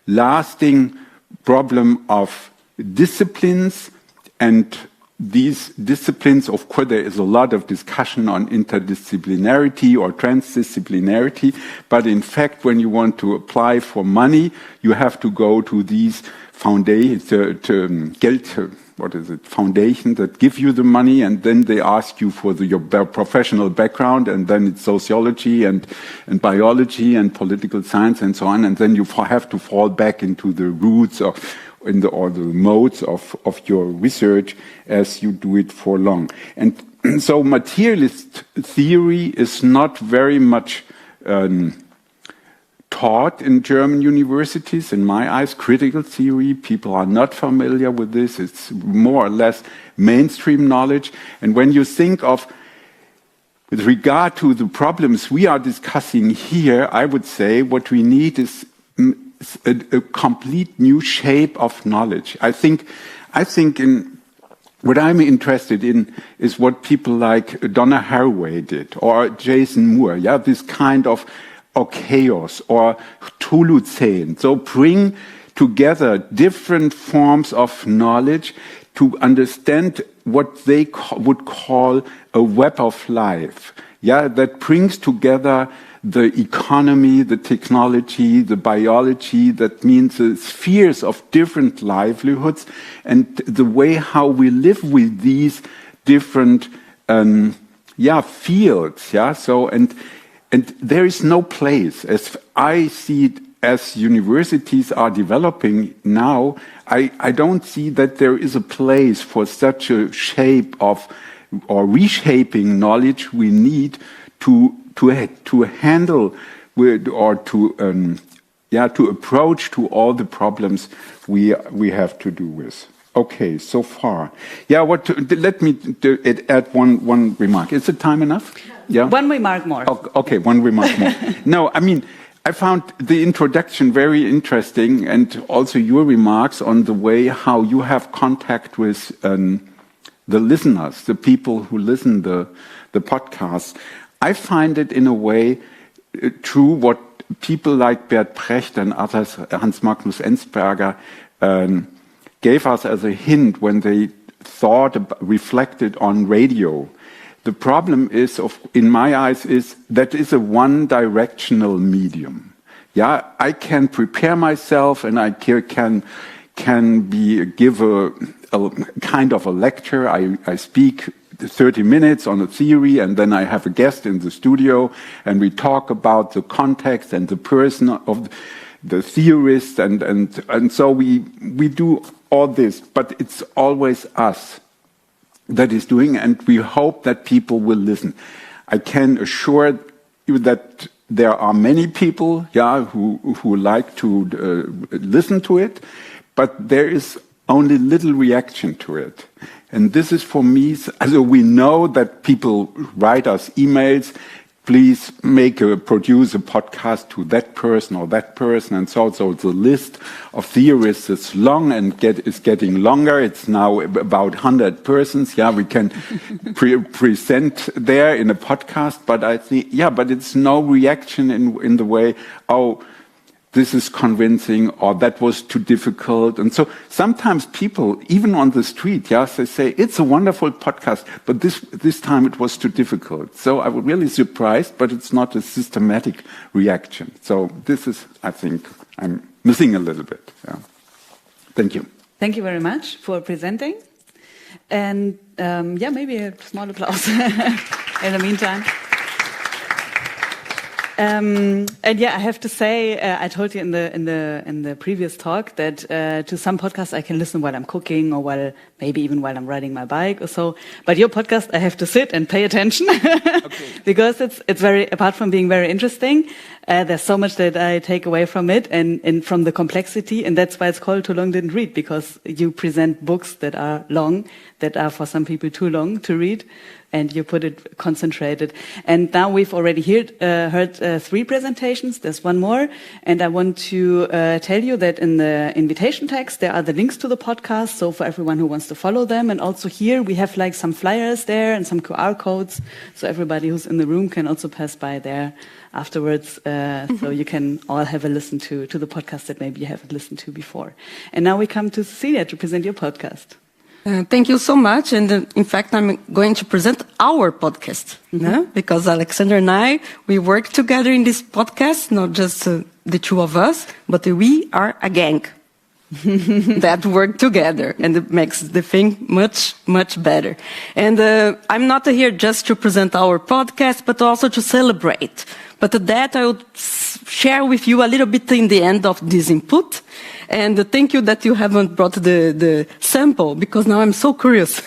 Speaker 13: lasting problem of disciplines, and these disciplines, of course, there is a lot of discussion on interdisciplinarity or transdisciplinarity, but in fact, when you want to apply for money, you have to go to these foundations that give you the money, and then they ask you for your professional background, and then it's sociology and biology and political science and so on, and then you have to fall back into the roots or the modes of your research as you do it for long. And so materialist theory is not very much taught in German universities. In my eyes, critical theory, people are not familiar with this. It's more or less mainstream knowledge. And when you think of, with regard to the problems we are discussing here, I would say what we need is a complete new shape of knowledge. I think in what I'm interested in is what people like Donna Haraway did, or Jason Moore, this kind of chaos, or Thuluzen. So bring together different forms of knowledge to understand what they would call a web of life. That brings together the economy, the technology, the biology, that means the spheres of different livelihoods, and the way how we live with these different fields. So and there is no place, as I see it, as universities are developing now, I don't see that there is a place for such a shape of or reshaping knowledge we need to handle with, or to approach to all the problems we have to do with. Okay, so far. Yeah, let me add one remark. Is the time enough? Yeah.
Speaker 1: One remark more.
Speaker 13: Okay, one remark more. No, I mean, I found the introduction very interesting, and also your remarks on the way how you have contact with the listeners, the people who listen the podcast. I find it in a way true what people like Bert Brecht and others, Hans Magnus Enzberger, gave us as a hint when they reflected on radio. The problem is, in my eyes, is that is a one-directional medium. Yeah, I can prepare myself and I can give a kind of a lecture. I speak 30 minutes on a theory, and then I have a guest in the studio, and we talk about the context and the person of the theorist, and so we do all this, but it's always us that is doing, and we hope that people will listen. I can assure you that there are many people, who like to listen to it, but there is only little reaction to it. And this is for me, so we know that people write us emails, please produce a podcast to that person or that person, and so the list of theorists is long and is getting longer. It's now about 100 persons. Yeah, we can present there in a podcast, but I think, but it's no reaction in the way, this is convincing, or that was too difficult. And so sometimes people, even on the street, they say, it's a wonderful podcast, but this time it was too difficult. So I was really surprised, but it's not a systematic reaction. So this is, I think, I'm missing a little bit. Yeah. Thank you.
Speaker 1: Thank you very much for presenting. And maybe a small applause in the meantime. I have to say, I told you in the previous talk that to some podcasts I can listen while I'm cooking or maybe even while I'm riding my bike or so. But your podcast, I have to sit and pay attention because it's very, apart from being very interesting, there's so much that I take away from it and from the complexity, and that's why it's called Too Long Didn't Read, because you present books that are long, that are for some people too long to read. And you put it concentrated. And now we've already heard 3 presentations. There's one more. And I want to tell you that in the invitation text, there are the links to the podcast. So for everyone who wants to follow them. And also here, we have like some flyers there and some QR codes. So everybody who's in the room can also pass by there afterwards. So you can all have a listen to the podcast that maybe you haven't listened to before. And now we come to Cecilia to present your podcast.
Speaker 14: Thank you so much. And in fact, I'm going to present our podcast, because Alexander and I, we work together in this podcast, not just the two of us, but we are a gang that work together, and it makes the thing much, much better. And I'm not here just to present our podcast, but also to celebrate. But that I will share with you a little bit in the end of this input. And thank you that you haven't brought the sample, because now I'm so curious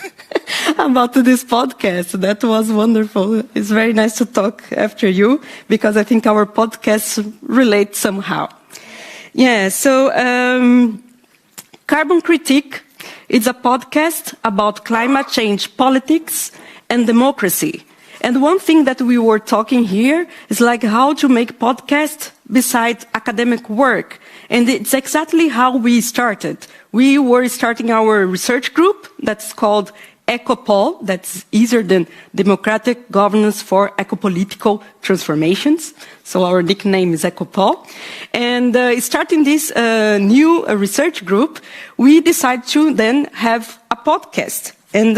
Speaker 14: about this podcast. That was wonderful. It's very nice to talk after you, because I think our podcasts relate somehow. So Carbon Critique is a podcast about climate change politics and democracy. And one thing that we were talking here is like how to make podcasts besides academic work. And it's exactly how we started. We were starting our research group that's called EcoPol, that's easier than Democratic Governance for Ecopolitical Transformations. So our nickname is EcoPol. And starting this new research group, we decided to then have a podcast and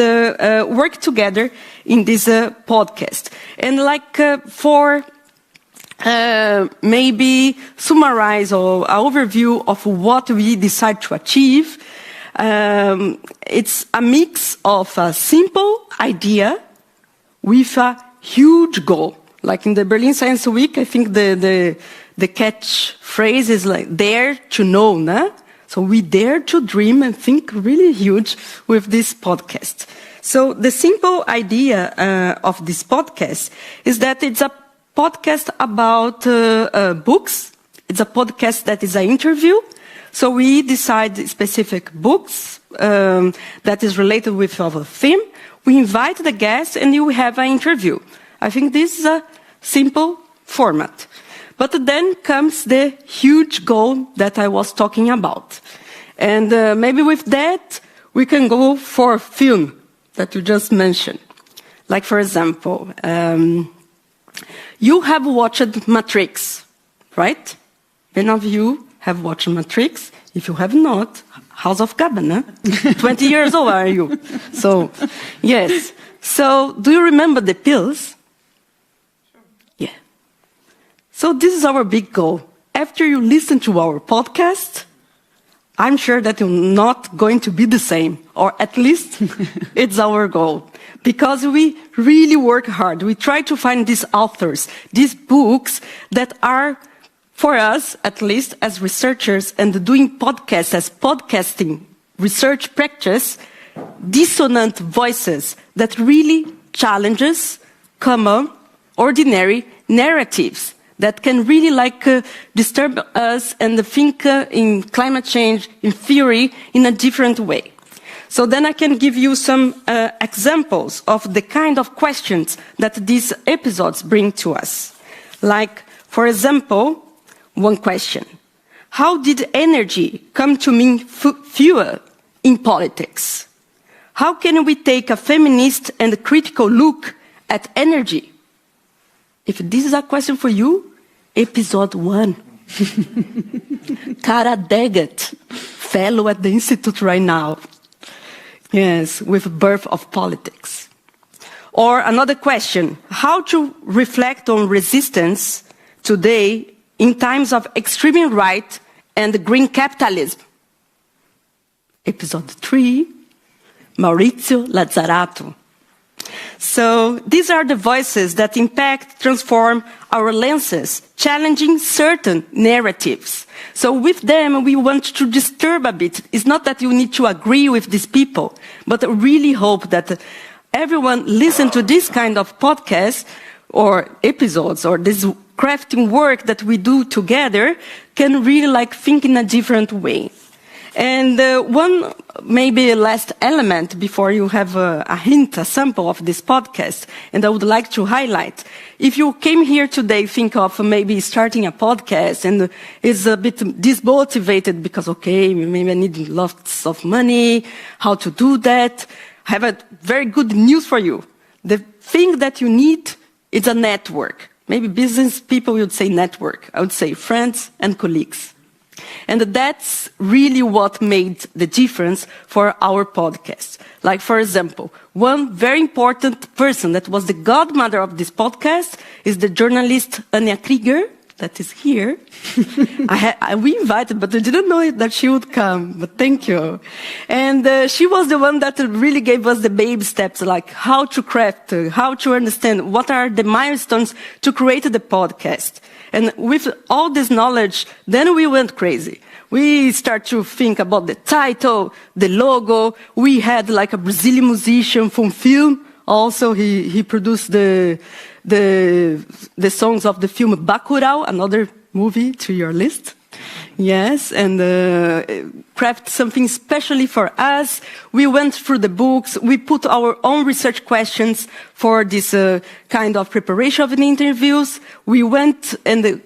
Speaker 14: work together in this podcast. And for maybe summarize or an overview of what we decide to achieve, it's a mix of a simple idea with a huge goal. Like in the Berlin Science Week, I think the catchphrase is like dare to know, no? So we dare to dream and think really huge with this podcast. So the simple idea of this podcast is that it's a podcast about books. It's a podcast that is an interview. So we decide specific books that is related with our theme. We invite the guests and you have an interview. I think this is a simple format. But then comes the huge goal that I was talking about. And maybe with that, we can go for film that you just mentioned. Like, for example, you have watched Matrix, right? Many of you have watched Matrix. If you have not, House of Cards, huh? 20 years old are you? So, yes. So, do you remember the pills? Yeah. So this is our big goal. After you listen to our podcast, I'm sure that you're not going to be the same, or at least it's our goal. Because we really work hard. We try to find these authors, these books that are, for us, at least as researchers and doing podcasts as podcasting research practice, dissonant voices that really challenges common, ordinary narratives that can really disturb us and think in climate change, in theory, in a different way. So then I can give you some examples of the kind of questions that these episodes bring to us. Like, for example, one question. How did energy come to mean fuel in politics? How can we take a feminist and critical look at energy? If this is a question for you, episode 1. Cara Daggett, fellow at the Institute right now. Yes, with Birth of Politics. Or another question, how to reflect on resistance today in times of extreme right and green capitalism? Episode 3, Maurizio Lazzarato. So these are the voices that impact, transform our lenses, challenging certain narratives. So with them, we want to disturb a bit. It's not that you need to agree with these people, but I really hope that everyone listen to this kind of podcast or episodes or this crafting work that we do together can really think in a different way. And one maybe last element before you have a hint, a sample of this podcast, and I would like to highlight. If you came here today, think of maybe starting a podcast and is a bit dismotivated because, okay, maybe I need lots of money, how to do that. I have a very good news for you. The thing that you need is a network. Maybe business people would say network. I would say friends and colleagues. And that's really what made the difference for our podcast. Like, for example, one very important person that was the godmother of this podcast is the journalist Anya Krieger, that is here. We invited, but I didn't know that she would come, but thank you. And she was the one that really gave us the baby steps, like how to craft, how to understand what are the milestones to create the podcast. And with all this knowledge, then we went crazy. We start to think about the title, the logo. We had a Brazilian musician from film. Also, he produced the songs of the film Bacurau, another movie to your list. Yes, and craft something specially for us. We went through the books. We put our own research questions for this kind of preparation of the interviews. We went and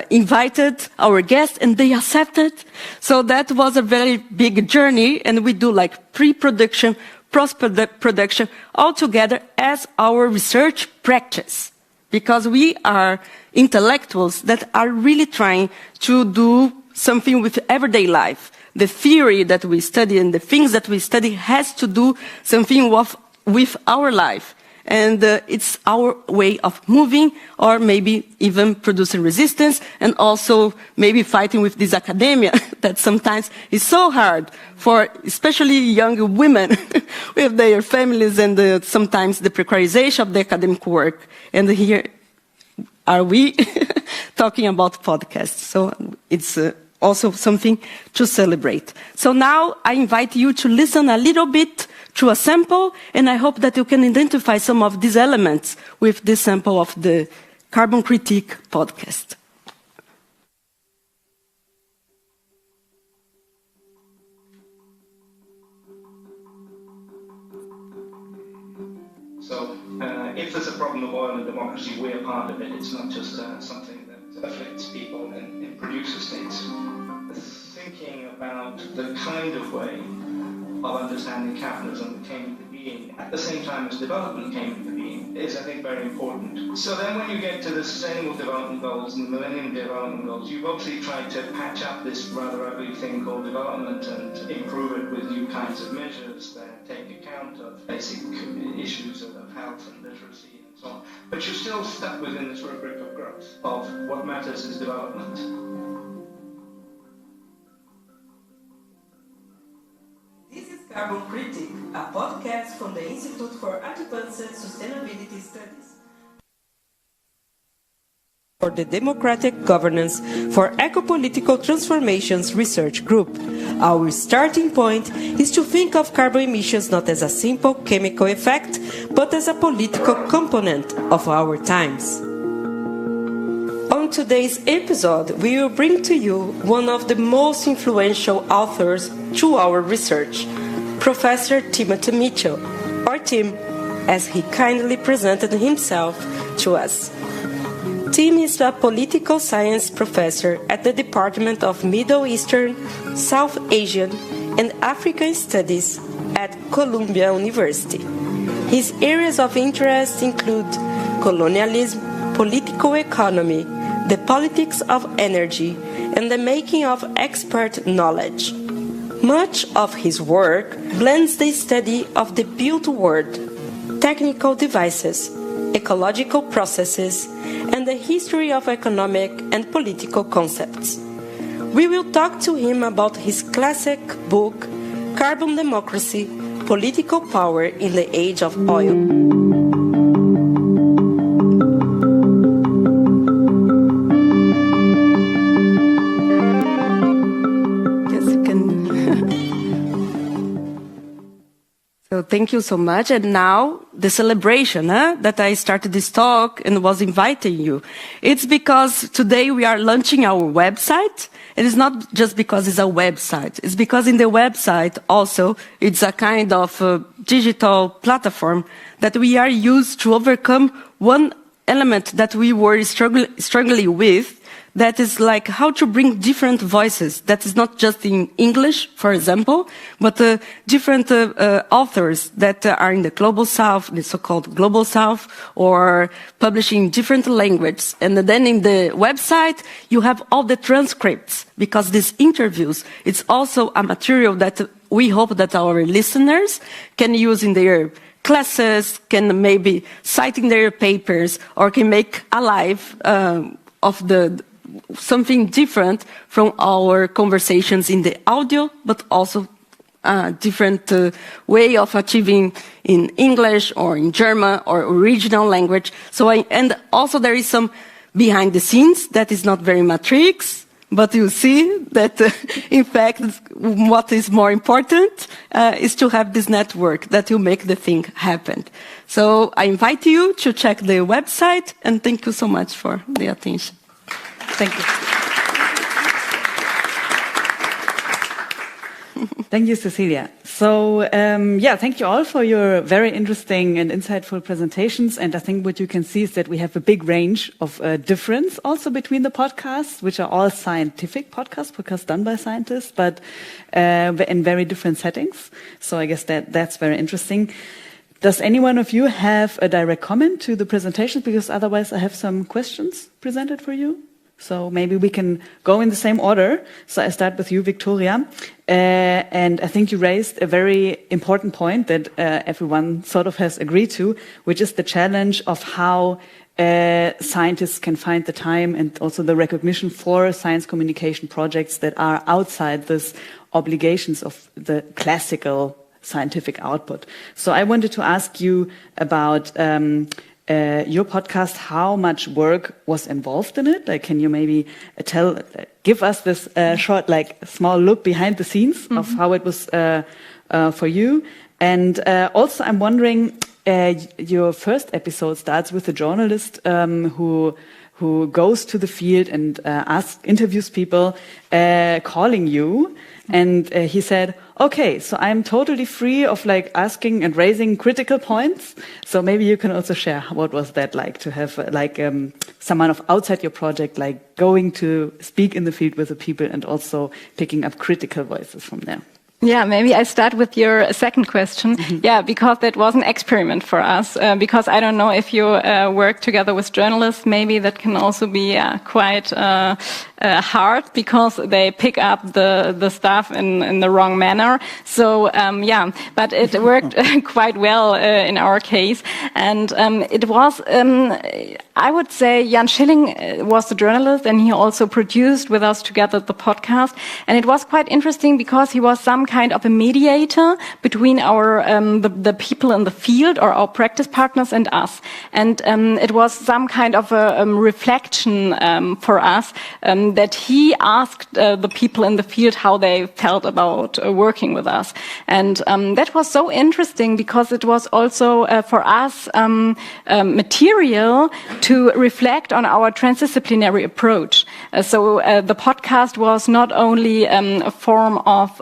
Speaker 14: invited our guests, and they accepted. So that was a very big journey, and we do pre-production, post-production, all together as our research practice. Because we are intellectuals that are really trying to do something with everyday life. The theory that we study and the things that we study has to do something with our life. And it's our way of moving, or maybe even producing resistance, and also maybe fighting with this academia that sometimes is so hard for especially young women with their families and sometimes the precarization of the academic work. And here are we talking about podcasts. So it's also something to celebrate. So now I invite you to listen a little bit to a sample, and I hope that you can identify some of these elements with this sample of the Carbon Critique podcast.
Speaker 15: So if there's a problem of oil and democracy, we're part of it. It's not just something that afflicts people in producer states. Thinking about the kind of way of understanding capitalism that came into being at the same time as development came into being is, I think, very important. So then when you get to the Sustainable Development Goals and the Millennium Development Goals, you've obviously tried to patch up this rather ugly thing called development and improve it with new kinds of measures that take account of basic issues of health and literacy and so on. But you're still stuck within this rubric of growth, of what matters is development.
Speaker 16: This is Carbon Critic, a podcast from the Institute for Advanced Sustainability Studies. For the Democratic Governance for Ecopolitical Transformations Research Group. Our starting point is to think of carbon emissions not as a simple chemical effect, but as a political component of our times. On today's episode, we will bring to you one of the most influential authors to our research, Professor Timothy Mitchell, or Tim, as he kindly presented himself to us. Tim is a political science professor at the Department of Middle Eastern, South Asian, and African Studies at Columbia University. His areas of interest include colonialism, political economy, the politics of energy, and the making of expert knowledge. Much of his work blends the study of the built world, technical devices, ecological processes, and the history of economic and political concepts. We will talk to him about his classic book, Carbon Democracy, Political Power in the Age of Oil.
Speaker 14: So thank you so much. And now the celebration that I started this talk and was inviting you. It's because today we are launching our website. It is not just because it's a website. It's because in the website also it's a kind of digital platform that we are used to overcome one element that we were struggling with. That is like how to bring different voices. That is not just in English, for example, but different authors that are in the Global South, the so-called Global South, or publishing in different languages. And then in the website, you have all the transcripts, because these interviews, it's also a material that we hope that our listeners can use in their classes, can maybe cite in their papers, or can make alive of the something different from our conversations in the audio, but also a different way of achieving in English or in German or original language. And also there is some behind the scenes that is not very matrix, but you see that in fact what is more important is to have this network that will make the thing happen. So I invite you to check the website, and thank you so much for the attention. Thank you.
Speaker 1: Thank you, Cecilia. So, thank you all for your very interesting and insightful presentations. And I think what you can see is that we have a big range of difference also between the podcasts, which are all scientific podcasts done by scientists, but in very different settings. So I guess that's very interesting. Does any one of you have a direct comment to the presentation? Because otherwise I have some questions presented for you. So maybe we can go in the same order. So I start with you, Victoria. And I think you raised a very important point that everyone sort of has agreed to, which is the challenge of how scientists can find the time and also the recognition for science communication projects that are outside this obligations of the classical scientific output. So I wanted to ask you about your podcast, how much work was involved in it? Like, can you maybe give us this short, small look behind the scenes of how it was for you? And also, I'm wondering, your first episode starts with a journalist who goes to the field and interviews people, calling you. And he said, okay, so I'm totally free of like asking and raising critical points. So maybe you can also share what was that like to have someone of outside your project, like going to speak in the field with the people and also picking up critical voices from there.
Speaker 10: Yeah, maybe I start with your second question. Yeah, because that was an experiment for us. Because I don't know if you work together with journalists, maybe that can also be quite hard because they pick up the stuff in the wrong manner. So yeah, but it worked quite well in our case, and it was. I would say Jan Schilling was the journalist, and he also produced with us together the podcast. And it was quite interesting because he was some kind of a mediator between our the people in the field or our practice partners and us. And it was some kind of a reflection for us that he asked the people in the field how they felt about working with us. And that was so interesting because it was also for us material to reflect on our transdisciplinary approach. So the podcast was not only a form of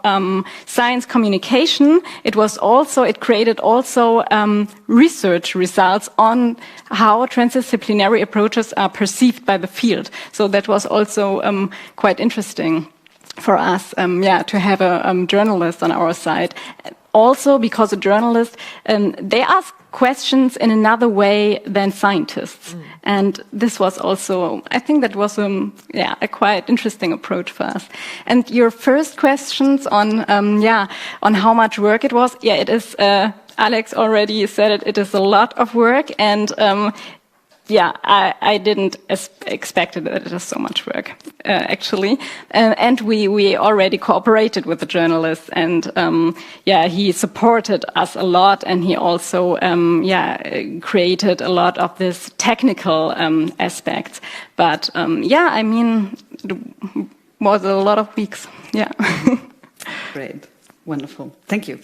Speaker 10: science communication, it created also research results on how transdisciplinary approaches are perceived by the field. So that was also quite interesting for us, to have a journalist on our side. Also, because a journalist, they ask questions in another way than scientists. And this was also, I think that was a quite interesting approach for us. And your first questions on how much work it was, it is, Alex already said it is a lot of work, and I didn't expect that it is so much work, actually. And we already cooperated with the journalists, and he supported us a lot, and he also created a lot of this technical aspects. But I mean, it was a lot of weeks. Yeah.
Speaker 1: Great. Wonderful. Thank you.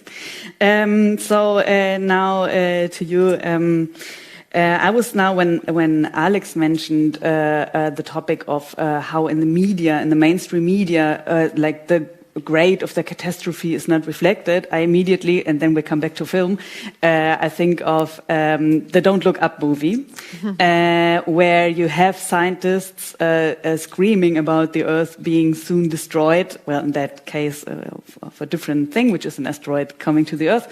Speaker 1: So now to you. I was now when Alex mentioned the topic of how in the media, in the mainstream media, like the grade of the catastrophe is not reflected. I immediately, and then we come back to film, I think of the Don't Look Up movie, where you have scientists screaming about the Earth being soon destroyed. Well, in that case, of a different thing, which is an asteroid coming to the Earth.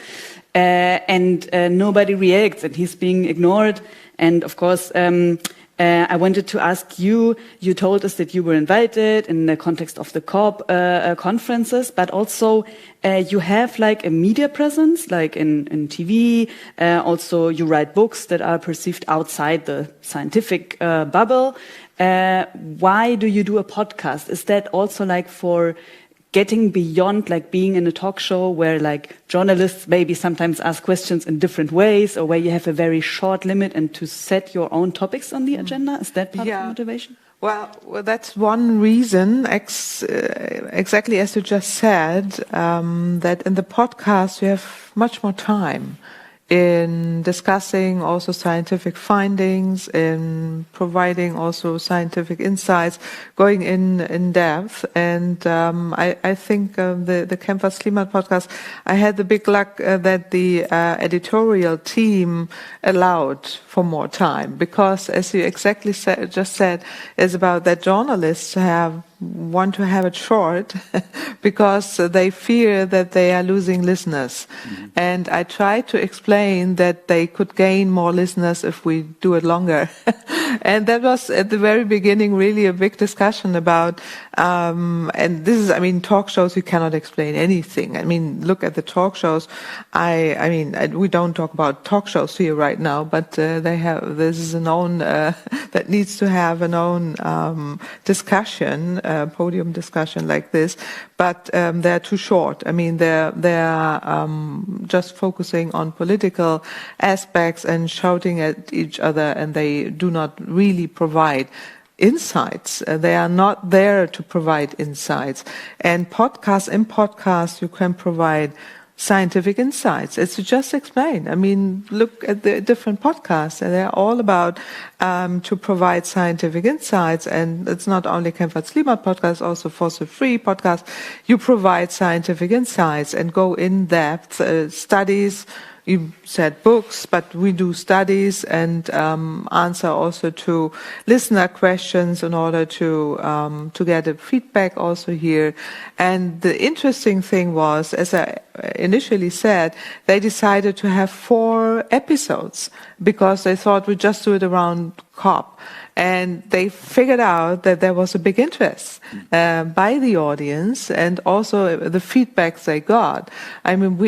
Speaker 1: And nobody reacts, and he's being ignored. And of course, I wanted to ask you, you told us that you were invited in the context of the COP conferences, but also you have like a media presence, like in TV. Also, you write books that are perceived outside the scientific bubble. Why do you do a podcast? Is that also like for getting beyond like being in a talk show where like journalists maybe sometimes ask questions in different ways, or where you have a very short limit and to set your own topics on the agenda? Is that part of the motivation?
Speaker 12: Well, that's one reason, exactly as you just said, that in the podcast you have much more time in discussing also scientific findings, in providing also scientific insights, going in depth. And I think the Kempfert's Klimat podcast, I had the big luck that the editorial team allowed for more time, because as you exactly just said, is about that journalists want to have it short because they fear that they are losing listeners. Mm-hmm. And I try to explain that they could gain more listeners if we do it longer. And that was at the very beginning really a big discussion about, and this is, I mean, talk shows, you cannot explain anything. I mean, look at the talk shows. We don't talk about talk shows here right now, but this is an own, that needs to have an own discussion, podium discussion like this, but they're too short. I mean, they're just focusing on political aspects and shouting at each other, and they do not really provide insights. They are not there to provide insights. And in podcasts, you can provide scientific insights. It's to just explain. I mean, look at the different podcasts, and they're all about to provide scientific insights. And it's not only Kempfert's Klima podcast, also Fossil-Free podcast. You provide scientific insights and go in depth studies. You said books, but we do studies and answer also to listener questions in order to get a feedback also here. And the interesting thing was, as I initially said, they decided to have 4 episodes because they thought we'd just do it around COP. And they figured out that there was a big interest by the audience and also the feedback they got. I mean,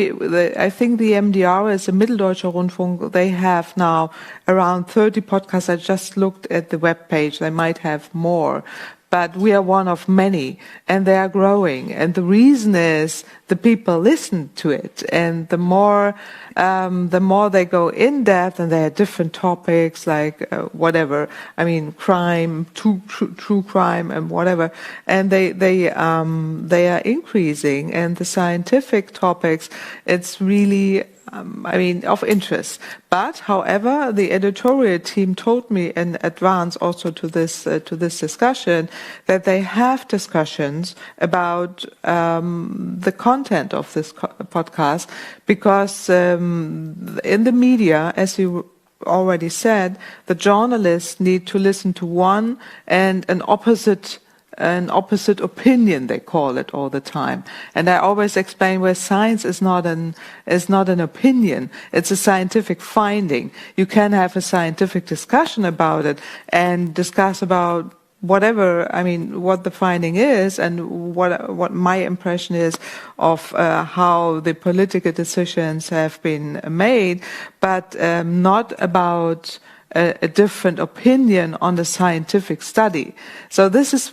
Speaker 12: I think the MDR is the Mitteldeutscher Rundfunk. They have now around 30 podcasts. I just looked at the webpage. They might have more. But we are one of many, and they are growing. And the reason is the people listen to it, and the more they go in depth, and they have different topics like whatever. I mean, crime, true crime, and whatever. And they are increasing, and the scientific topics, it's really of interest. But, however, the editorial team told me in advance also to this discussion that they have discussions about the content of this podcast because in the media, as you already said, the journalists need to listen to one and an opposite opinion, they call it all the time. And I always explain where science is not an opinion, it's a scientific finding. You can have a scientific discussion about it and discuss about whatever, what the finding is and what my impression is of how the political decisions have been made, but not about a different opinion on the scientific study. So this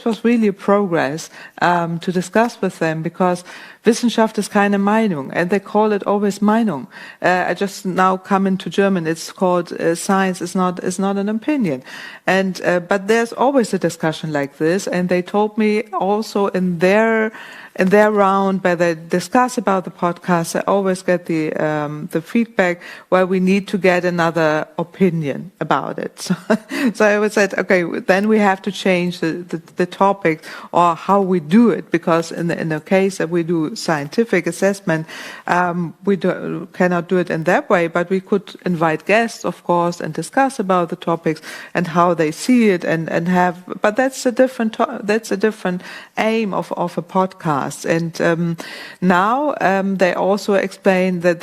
Speaker 12: was really a progress to discuss with them because Wissenschaft ist keine Meinung, and they call it always Meinung. I just now come into German. It's called science is not an opinion, and but there's always a discussion like this. And they told me also in their round where they discuss about the podcast, I always get the feedback where we need to get another opinion about it. So I would say, okay, then we have to change the topic or how we do it, because in the case that we do scientific assessment, we cannot do it in that way, but we could invite guests, of course, and discuss about the topics and how they see it and have. But that's a different aim of a podcast. And now they also explain that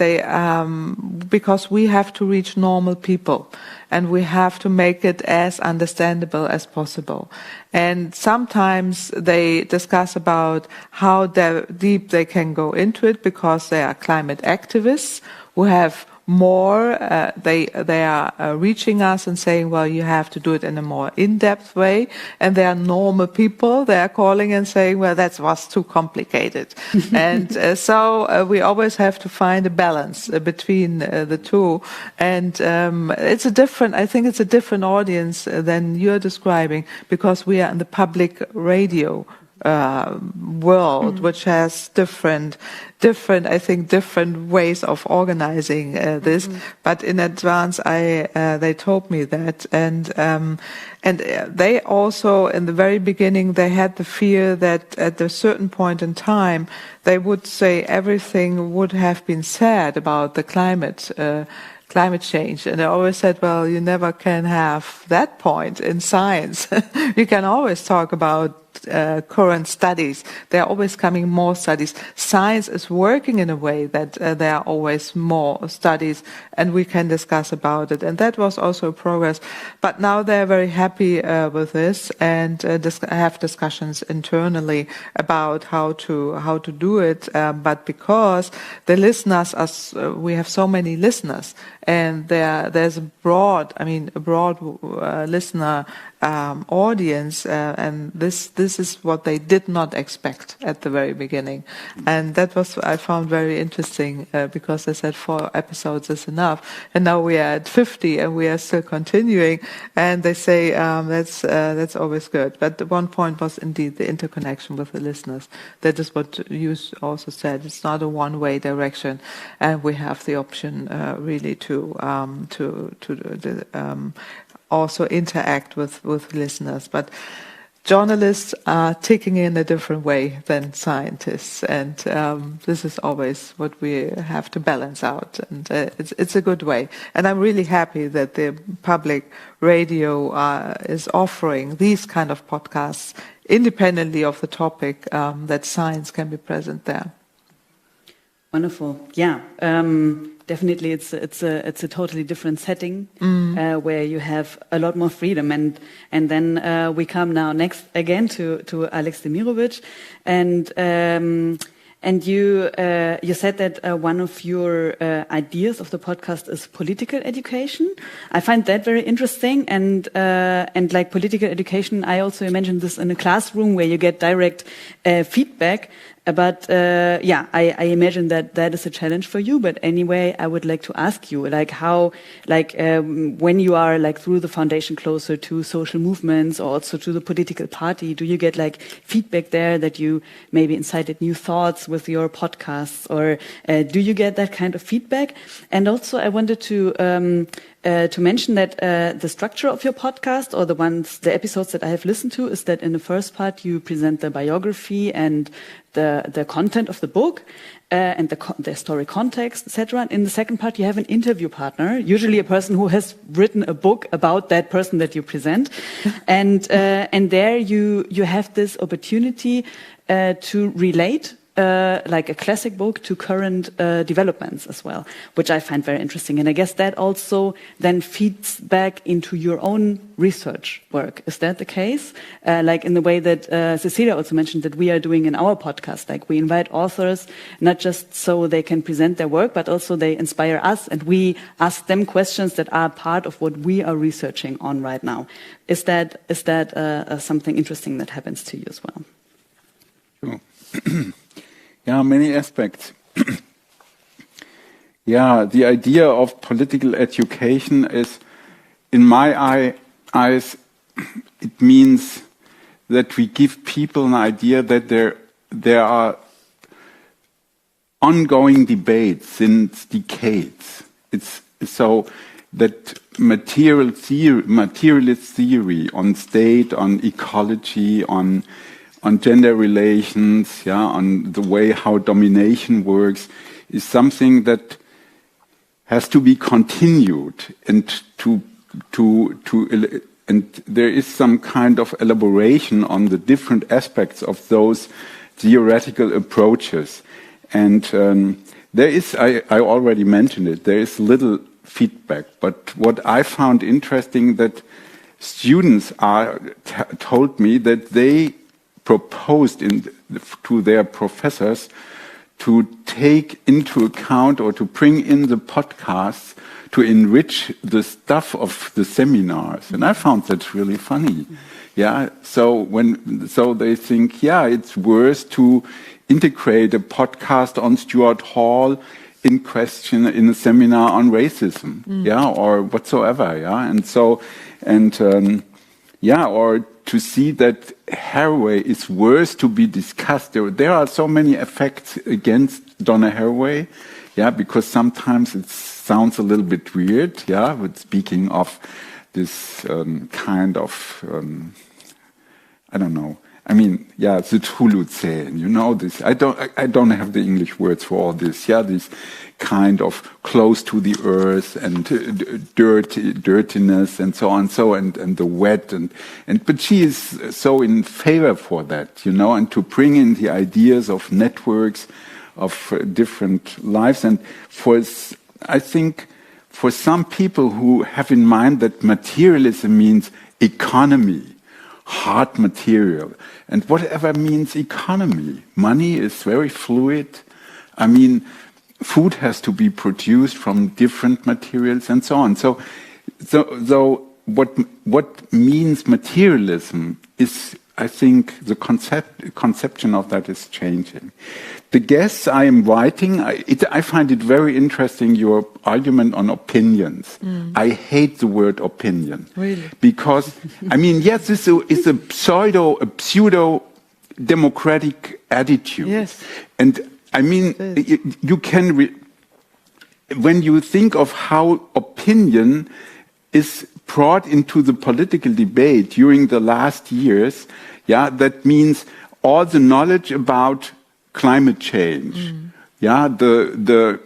Speaker 12: because we have to reach normal people and we have to make it as understandable as possible. And sometimes they discuss about how deep they can go into it because they are climate activists who have more, they are reaching us and saying, well, you have to do it in a more in-depth way. And they are normal people. They are calling and saying, well, that was too complicated. And so we always have to find a balance between the two. And I think it's a different audience than you're describing, because we are in the public radio world, which has different ways of organizing this. But in advance, they told me that, and they also in the very beginning they had the fear that at a certain point in time they would say everything would have been said about the climate change. And I always said, well, you never can have that point in science. You can always talk about current studies. There are always coming more studies. Science is working in a way that there are always more studies, and we can discuss about it. And that was also a progress. But now they're very happy with this and have discussions internally about how to do it. But because the listeners we have so many listeners, and there's a broad listener audience, and this this is what they did not expect at the very beginning. And that was I found very interesting because they said 4 episodes is enough. And now we are at 50 and we are still continuing. And they say that's always good. But the one point was indeed the interconnection with the listeners. That is what you also said. It's not a one-way direction. And we have the option really to also interact with listeners. But journalists are ticking in a different way than scientists, and this is always what we have to balance out. And it's a good way. And I'm really happy that the public radio is offering these kind of podcasts independently of the topic, that science can be present there.
Speaker 1: Wonderful. Yeah. Definitely, it's a totally different setting where you have a lot more freedom, and then we come now next again to Alex Demirovic, and you said that one of your ideas of the podcast is political education. I find that very interesting, and like political education, I also imagined this in a classroom where you get direct feedback. But I imagine that is a challenge for you. But anyway, I would like to ask you, like how, when you are like through the foundation closer to social movements or also to the political party, do you get like feedback there that you maybe incited new thoughts with your podcasts, or do you get that kind of feedback? And also, I wanted to mention that the structure of your podcast, or the episodes that I have listened to, is that in the first part you present the biography and the content of the book and the story context, etc. In the second part, you have an interview partner, usually a person who has written a book about that person that you present, and there you have this opportunity to relate. Like a classic book to current developments as well, which I find very interesting. And I guess that also then feeds back into your own research work. Is that the case? Like in the way that Cecilia also mentioned that we are doing in our podcast, like we invite authors, not just so they can present their work, but also they inspire us and we ask them questions that are part of what we are researching on right now. Is that something interesting that happens to you as well?
Speaker 13: Sure. Yeah, many aspects. Yeah, the idea of political education is, in my eyes, it means that we give people an idea that there are ongoing debates since decades. It's so that materialist theory on state, on ecology, on gender relations, on the way how domination works, is something that has to be continued, and and there is some kind of elaboration on the different aspects of those theoretical approaches. And there is, I already mentioned it, there is little feedback. But what I found interesting that students told me that they proposed to their professors to take into account or to bring in the podcasts to enrich the stuff of the seminars. And I found that really funny. Yeah, so they think, it's worth to integrate a podcast on Stuart Hall in a seminar on racism, or whatsoever, or to see that Haraway is worth to be discussed. There are so many effects against Donna Haraway, because sometimes it sounds a little bit weird, with speaking of this kind of, I don't know. I mean, the Thuluzen, this. I don't have the English words for all this. This kind of close to the earth and dirtiness and so on, and the wet but she is so in favor for that, and to bring in the ideas of networks of different lives. And I think for some people who have in mind that materialism means economy, hard material, and whatever means economy. Money is very fluid. I mean, food has to be produced from different materials and so on. So what means materialism is I think the conception of that is changing. The guests I am inviting, I find it very interesting, your argument on opinions. I hate the word opinion.
Speaker 12: Really?
Speaker 13: Because, I mean, yes, this is a pseudo democratic attitude.
Speaker 12: Yes.
Speaker 13: And I mean, you can, when you think of how opinion is brought into the political debate during the last years, that means all the knowledge about climate change, the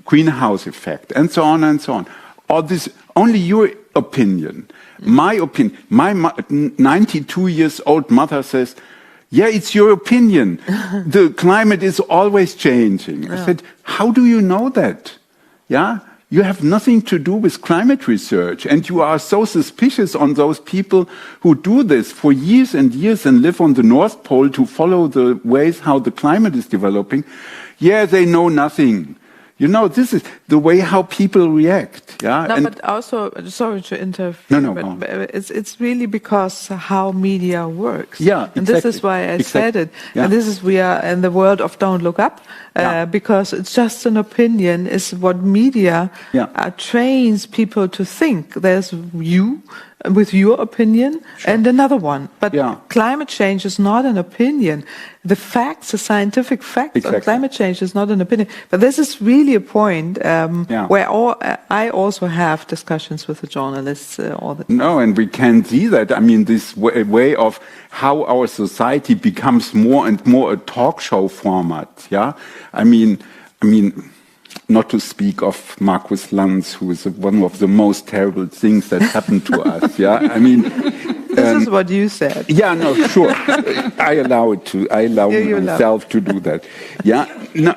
Speaker 13: greenhouse effect, and so on and so on. All this, only your opinion. My opinion. My 92 years old mother says, yeah, it's your opinion. The climate is always changing. I said, how do you know that? Yeah. You have nothing to do with climate research, and you are so suspicious on those people who do this for years and years and live on the North Pole to follow the ways how the climate is developing. Yeah, they know nothing. You know, this is the way how people react. Yeah.
Speaker 12: No, but also, sorry to interfere.
Speaker 13: No,
Speaker 12: but it's really because how media works.
Speaker 13: Yeah,
Speaker 12: and this is why I said it.
Speaker 13: Yeah.
Speaker 12: And this is we are in the world of don't look up, because it's just an opinion. Is what media trains people to think. There's you with your opinion and another one. But climate change is not an opinion. The facts, the scientific facts of climate change is not an opinion. But this is really a point where I also have discussions with the journalists all the time.
Speaker 13: No, and we can see that. I mean, this way of how our society becomes more and more a talk show format. Yeah, I mean, not to speak of Markus Lanz, who is one of the most terrible things that happened to us. Yeah, I mean,
Speaker 12: this is what you said.
Speaker 13: Yeah, no, sure. I allow myself to do that. Yeah, no,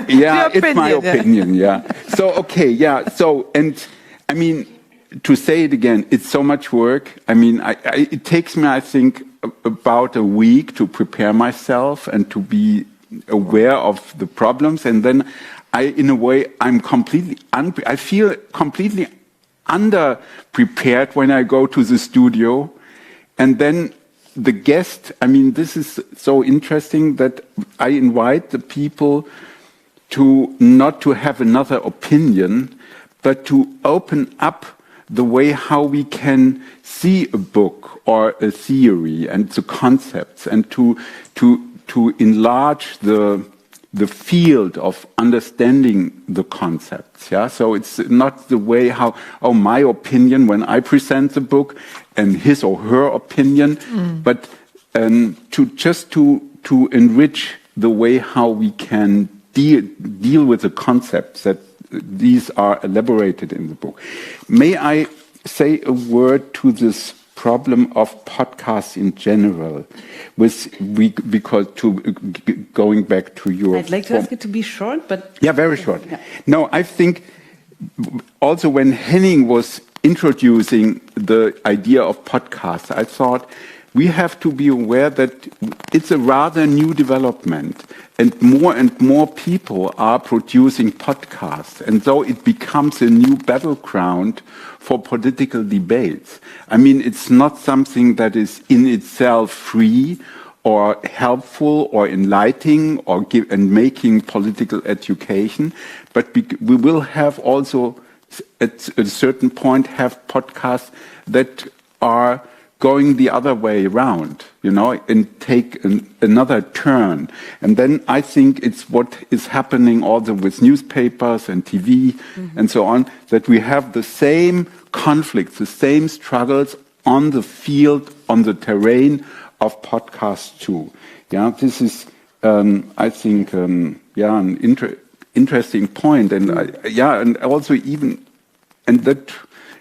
Speaker 13: yeah, it's my opinion. Yeah. So okay, yeah. So and I mean, to say it again, it's so much work. I mean, it takes me, I think, about a week to prepare myself and to be aware of the problems, and then in a way, I feel completely underprepared when I go to the studio. And then the guest, I mean, this is so interesting that I invite the people to not to have another opinion, but to open up the way how we can see a book or a theory and the concepts, and to enlarge the field of understanding the concepts. Yeah, so it's not the way how my opinion when I present the book and his or her opinion, but to enrich the way how we can deal with the concepts that these are elaborated in the book. May I say a word to this problem of podcasts in general, because going back to your...
Speaker 1: I'd like to ask it to be short, but...
Speaker 13: Yeah, very short. Yeah. No, I think also when Henning was introducing the idea of podcasts, I thought we have to be aware that it's a rather new development, and more people are producing podcasts, and so it becomes a new battleground for political debates. I mean, it's not something that is in itself free or helpful or enlightening or making political education, but we will have also at a certain point have podcasts that are going the other way around, and take another turn. And then I think it's what is happening also with newspapers and TV and so on, that we have the same conflicts, the same struggles on the field, on the terrain of podcasts too. Yeah, this is, I think, an interesting point, and and also that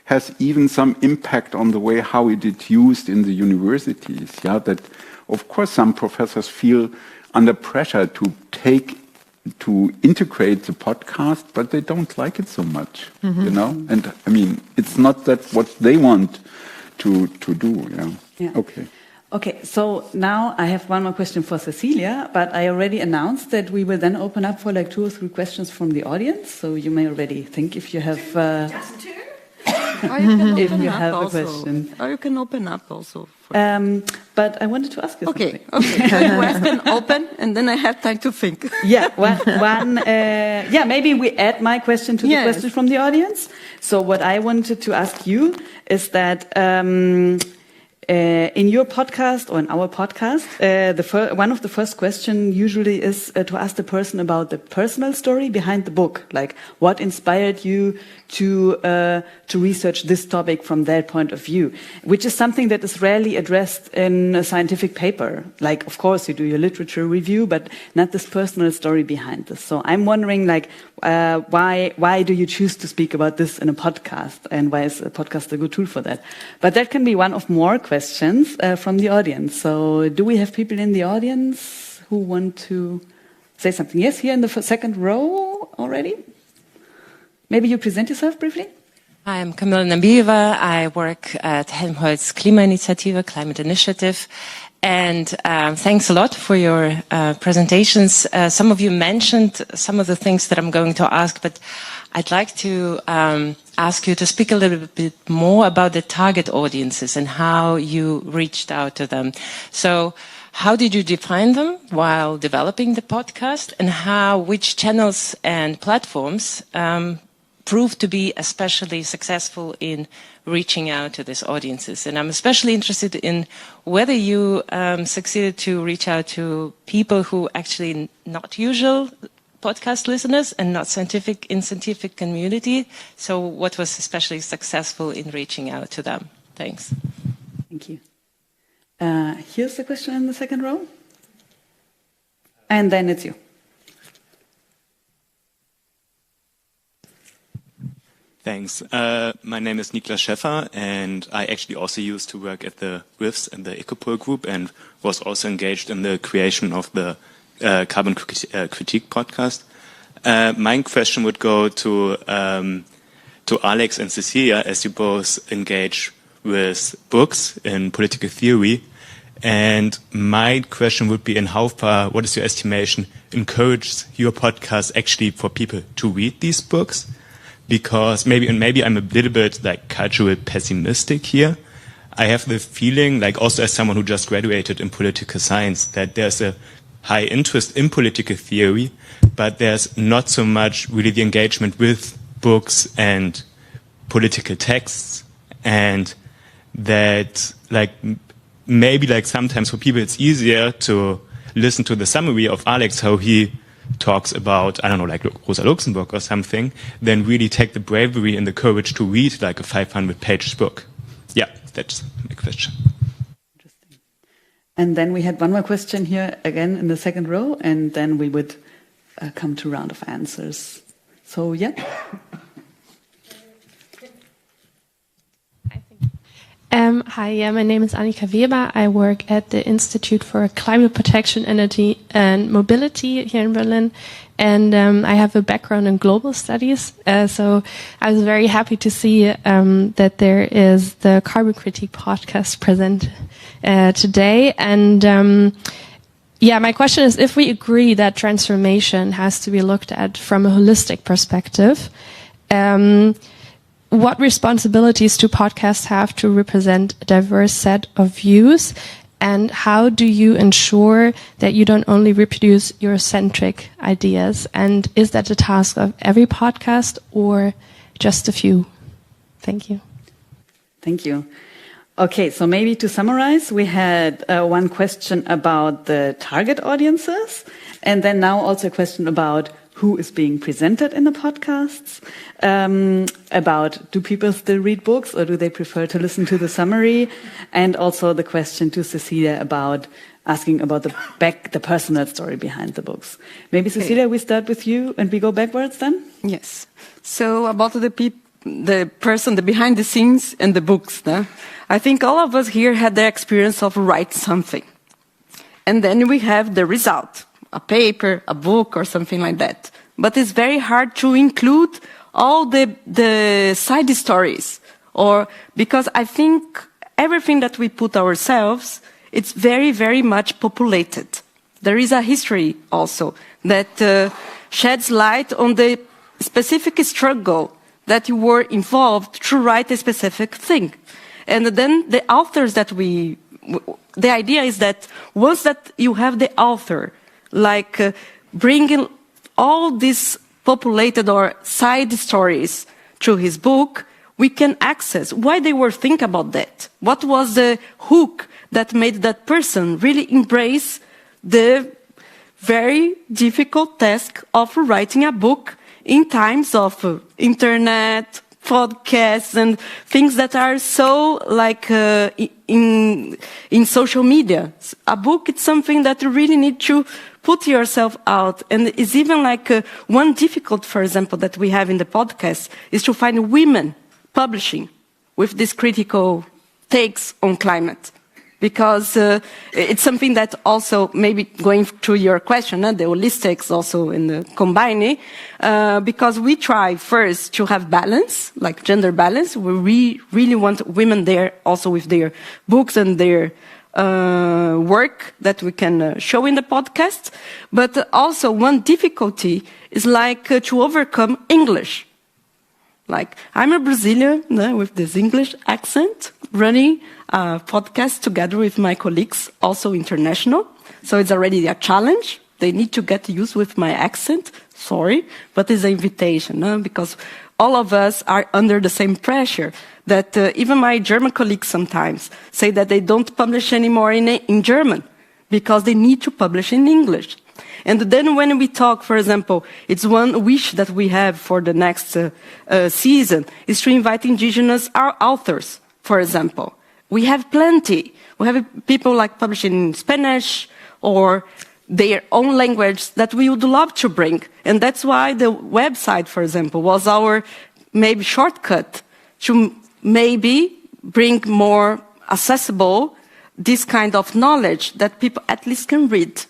Speaker 13: has even some impact on the way how it is used in the universities. Yeah, that of course some professors feel under pressure to integrate the podcast, but they don't like it so much, And I mean, it's not that what they want to do. Yeah. Okay.
Speaker 1: Okay, so now I have one more question for Cecilia, but I already announced that we will then open up for like 2 or 3 questions from the audience. So you may already think if you have...
Speaker 10: Just 2?
Speaker 1: if you have a question.
Speaker 14: Or you can open up also.
Speaker 1: But I wanted to ask you something.
Speaker 14: Okay. So you ask and open, and then I have time to think.
Speaker 1: Maybe we add my question to the question from the audience. So what I wanted to ask you is that in your podcast or in our podcast, one of the first questions usually is to ask the person about the personal story behind the book, like what inspired you to research this topic from their point of view, which is something that is rarely addressed in a scientific paper. Like, of course, you do your literature review, but not this personal story behind this. So I'm wondering, like, why do you choose to speak about this in a podcast, and why is a podcast a good tool for that? But that can be one of more questions from the audience. So do we have people in the audience who want to say something? Yes, here in the second row already. Maybe you present yourself briefly.
Speaker 17: Hi, I'm Camilla Nambieva. I work at Helmholtz Klimainitiative, Climate Initiative. And thanks a lot for your presentations. Some of you mentioned some of the things that I'm going to ask, but I'd like to ask you to speak a little bit more about the target audiences and how you reached out to them. So how did you define them while developing the podcast, and which channels and platforms proved to be especially successful in reaching out to these audiences? And I'm especially interested in whether you succeeded to reach out to people who actually not usual podcast listeners and not in scientific community. So what was especially successful in reaching out to them? Thanks.
Speaker 1: Thank you. Here's the question in the second row. And then it's you.
Speaker 18: Thanks. My name is Niklas Schäffer, and I actually also used to work at the RIFS and the Ecopol group, and was also engaged in the creation of the Carbon Critique podcast. My question would go to Alex and Cecilia, as you both engage with books in political theory. And my question would be, in how far, what is your estimation, encourages your podcast actually for people to read these books? Because maybe I'm a little bit like cultural pessimistic here. I have the feeling, like also as someone who just graduated in political science, that there's a high interest in political theory, but there's not so much really the engagement with books and political texts, and that like maybe like sometimes for people it's easier to listen to the summary of Alex, how he talks about, I don't know, like Rosa Luxemburg or something, then really take the bravery and the courage to read like a 500-page book. Yeah, that's my question.
Speaker 1: Interesting. And then we had one more question here again in the second row, and then we would come to a round of answers. So, yeah.
Speaker 19: Hi, my name is Annika Weber. I work at the Institute for Climate Protection, Energy and Mobility here in Berlin. And I have a background in global studies. So I was very happy to see that there is the Carbon Critique podcast present today. And my question is, if we agree that transformation has to be looked at from a holistic perspective, what responsibilities do podcasts have to represent a diverse set of views? And how do you ensure that you don't only reproduce Eurocentric ideas? And is that the task of every podcast or just a few? Thank you.
Speaker 1: Thank you. Okay, so maybe to summarize, we had one question about the target audiences, and then now also a question about who is being presented in the podcasts, about do people still read books or do they prefer to listen to the summary, and also the question to Cecilia about asking about the personal story behind the books. Maybe Cecilia, we start with you and we go backwards then?
Speaker 14: Yes. So about the person, the behind the scenes and the books. I think all of us here had the experience of write something. And then we have the result, a paper, a book, or something like that. But it's very hard to include all the side stories, or because I think everything that we put ourselves, it's very, very much populated. There is a history also that sheds light on the specific struggle that you were involved to write a specific thing. And then the authors that the idea is that once that you have the author, like bringing all these populated or side stories to his book, we can access why they were thinking about that. What was the hook that made that person really embrace the very difficult task of writing a book in times of internet, podcasts, and things that are so like in social media. A book, it's something that you really need to put yourself out. And it's even like one difficult, for example, that we have in the podcast is to find women publishing with these critical takes on climate. Because it's something that also, maybe going to your question, the holistics also in the combining, because we try first to have balance, like gender balance. We really want women there also with their books and their work that we can show in the podcast. But also one difficulty is like to overcome English. Like, I'm a Brazilian with this English accent, running a podcast together with my colleagues, also international. So it's already a challenge. They need to get used with my accent. Sorry, but it's an invitation, because all of us are under the same pressure. That even my German colleagues sometimes say that they don't publish anymore in German because they need to publish in English. And then when we talk, for example, it's one wish that we have for the next season is to invite indigenous authors, for example. We have plenty. We have people like publishing in Spanish or their own language that we would love to bring. And that's why the website, for example, was our maybe shortcut to maybe bring more accessible this kind of knowledge that people at least can read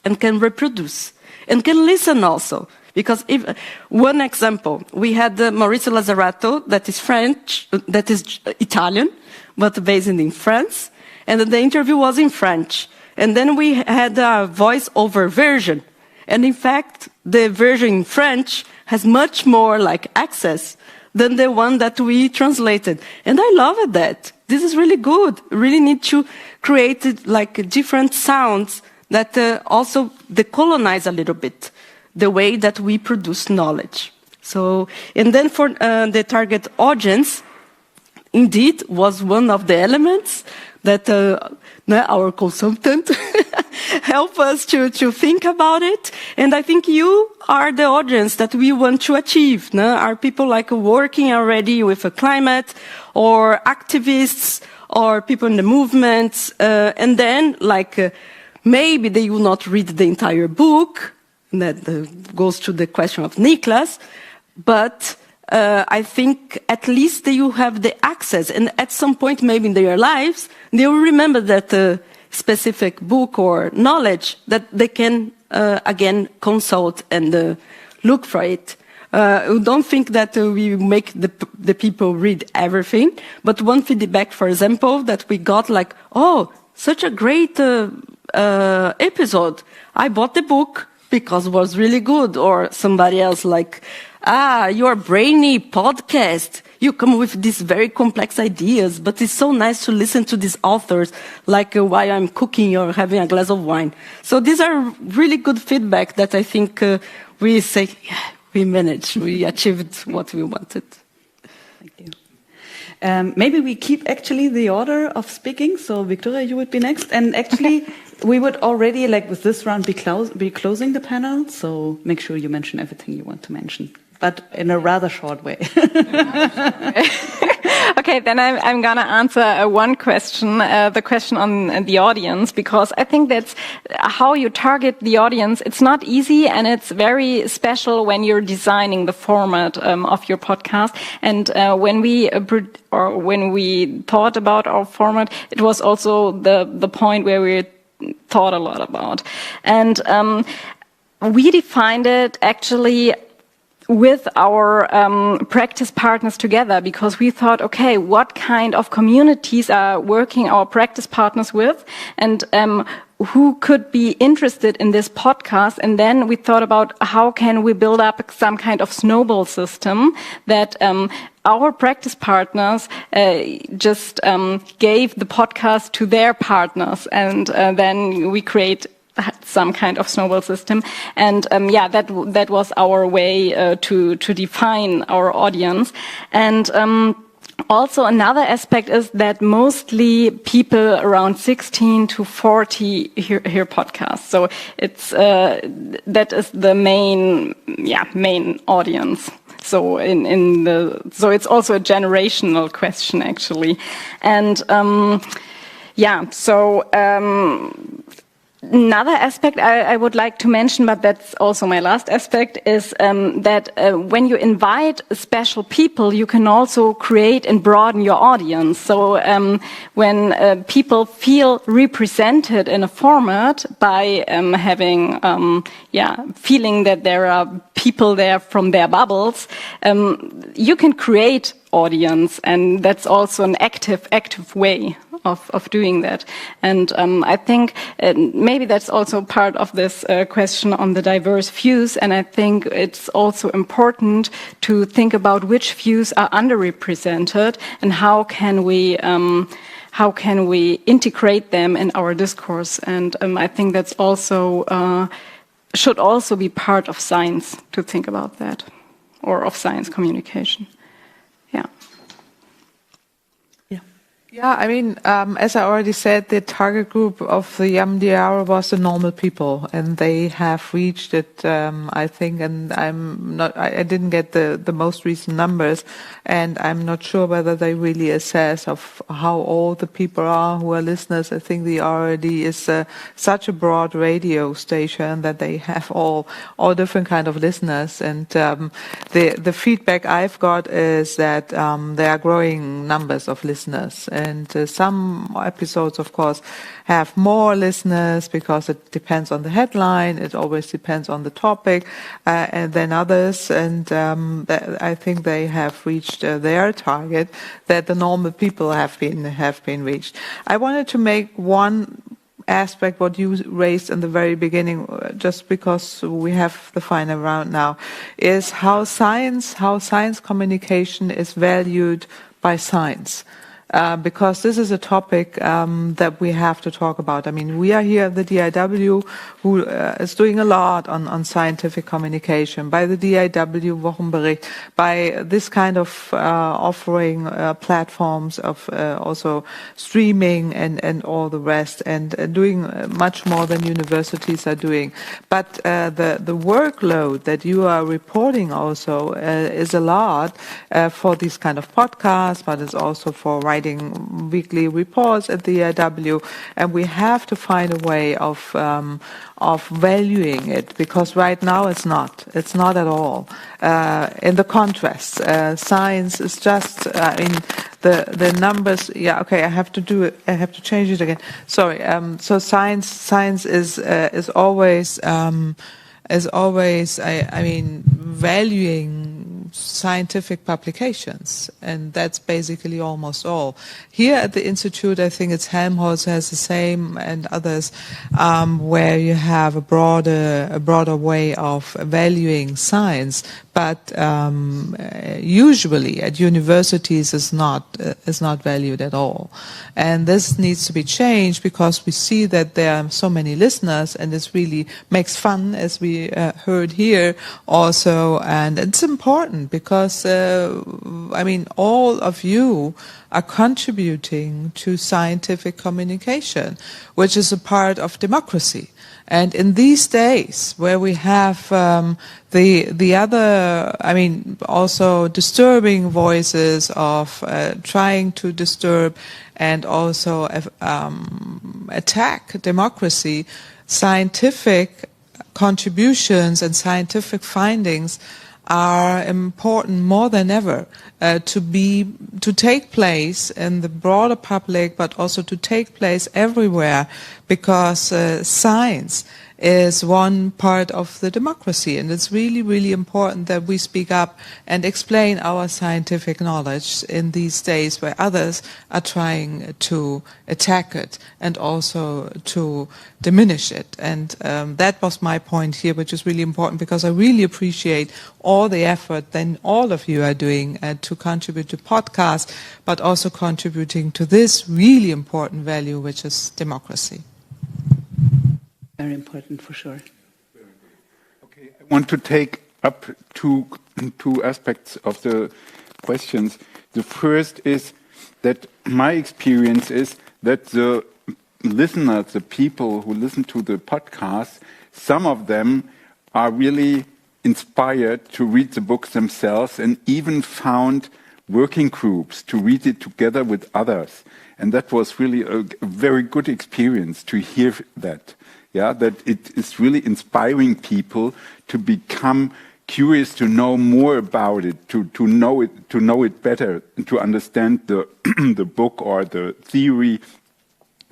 Speaker 14: and can reproduce, and can listen also. Because if one example, we had Maurizio Lazzarato, that is French, that is Italian, but based in France, and the interview was in French. And then we had a voice-over version. And in fact, the version in French has much more like access than the one that we translated. And I love that. This is really good. Really need to create like different sounds that also decolonize a little bit the way that we produce knowledge. So, and then for the target audience, indeed was one of the elements that our consultant helped us to think about it. And I think you are the audience that we want to achieve. Are people like working already with a climate, or activists, or people in the movements, and then like maybe they will not read the entire book. That goes to the question of Niklas, but I think at least they will have the access, and at some point maybe in their lives, they will remember that specific book or knowledge that they can again consult and look for it. We don't think that we make the people read everything, but one feedback, for example, that we got like, oh, such a great episode. I bought the book because it was really good. Or somebody else like, your brainy podcast. You come with these very complex ideas, but it's so nice to listen to these authors, like while I'm cooking or having a glass of wine. So these are really good feedback that I think we say, yeah, we managed, we achieved what we wanted.
Speaker 1: Thank you. Maybe we keep actually the order of speaking. So Victoria, you would be next. And actually, we would already, like with this round, be closing the panel. So make sure you mention everything you want to mention, but in a rather short way.
Speaker 4: Okay, then I'm gonna answer one question, the question on the audience, because I think that's how you target the audience. It's not easy, and it's very special when you're designing the format of your podcast. And when we thought about our format, it was also the point where we thought a lot about, and we defined it actually with our practice partners together, because we thought, okay, what kind of communities are working our practice partners with, and who could be interested in this podcast. And then we thought about how can we build up some kind of snowball system that our practice partners just gave the podcast to their partners, and then we create some kind of snowball system. And that was our way to define our audience. And also, another aspect is that mostly people around 16 to 40 hear podcasts. So it's that is the main audience. So so it's also a generational question actually, and another aspect I would like to mention, but that's also my last aspect, is that when you invite special people, you can also create and broaden your audience. So when people feel represented in a format by having, feeling that there are people there from their bubbles, you can create audience, and that's also an active way of doing that. And I think maybe that's also part of this question on the diverse views, and I think it's also important to think about which views are underrepresented and how can we integrate them in our discourse. And I think that's also should also be part of science, to think about that, or of science communication.
Speaker 12: Yeah, I mean, as I already said, the target group of the MDR was the normal people, and they have reached it, I think, and I didn't get the most recent numbers, and I'm not sure whether they really assess of how old the people are who are listeners. I think the RRD is such a broad radio station that they have all different kind of listeners, and the feedback I've got is that there are growing numbers of listeners. And some episodes, of course, have more listeners because it depends on the headline. It always depends on the topic, and then others. And I think they have reached their target, that the normal people have been reached. I wanted to make one aspect what you raised in the very beginning, just because we have the final round now, is how science communication is valued by science. Because this is a topic that we have to talk about. I mean, we are here at the DIW, who is doing a lot on scientific communication, by the DIW Wochenbericht, by this kind of offering platforms of also streaming and all the rest, and doing much more than universities are doing. But the workload that you are reporting also is a lot for these kind of podcasts, but it's also for writing weekly reports at the DIW, and we have to find a way of valuing it, because right now it's not at all. In the contrast, science is just the numbers. Yeah, okay, I have to do it. I have to change it again. Sorry. So science is always valuing scientific publications, and that's basically almost all. Here at the Institute, I think it's Helmholtz has the same, and others, where you have a broader way of valuing science, but usually at universities is not valued at all. And this needs to be changed, because we see that there are so many listeners, and this really makes fun, as we heard here also, and it's important because all of you are contributing to scientific communication, which is a part of democracy. And in these days, where we have the other, also disturbing voices of trying to disturb and also attack democracy, scientific contributions and scientific findings are important more than ever to take place in the broader public, but also to take place everywhere, because science is one part of the democracy. And it's really, really important that we speak up and explain our scientific knowledge in these days where others are trying to attack it and also to diminish it. And that was my point here, which is really important because I really appreciate all the effort that all of you are doing to contribute to podcasts, but also contributing to this really important value, which is democracy.
Speaker 1: Very important for sure.
Speaker 13: Okay, I want to take up two aspects of the questions. The first is that my experience is that the listeners, the people who listen to the podcast, some of them are really inspired to read the books themselves and even found working groups to read it together with others. And that was really a very good experience to hear that. Yeah, that it is really inspiring people to become curious, to know more about it, to know it better, and to understand the the book or the theory,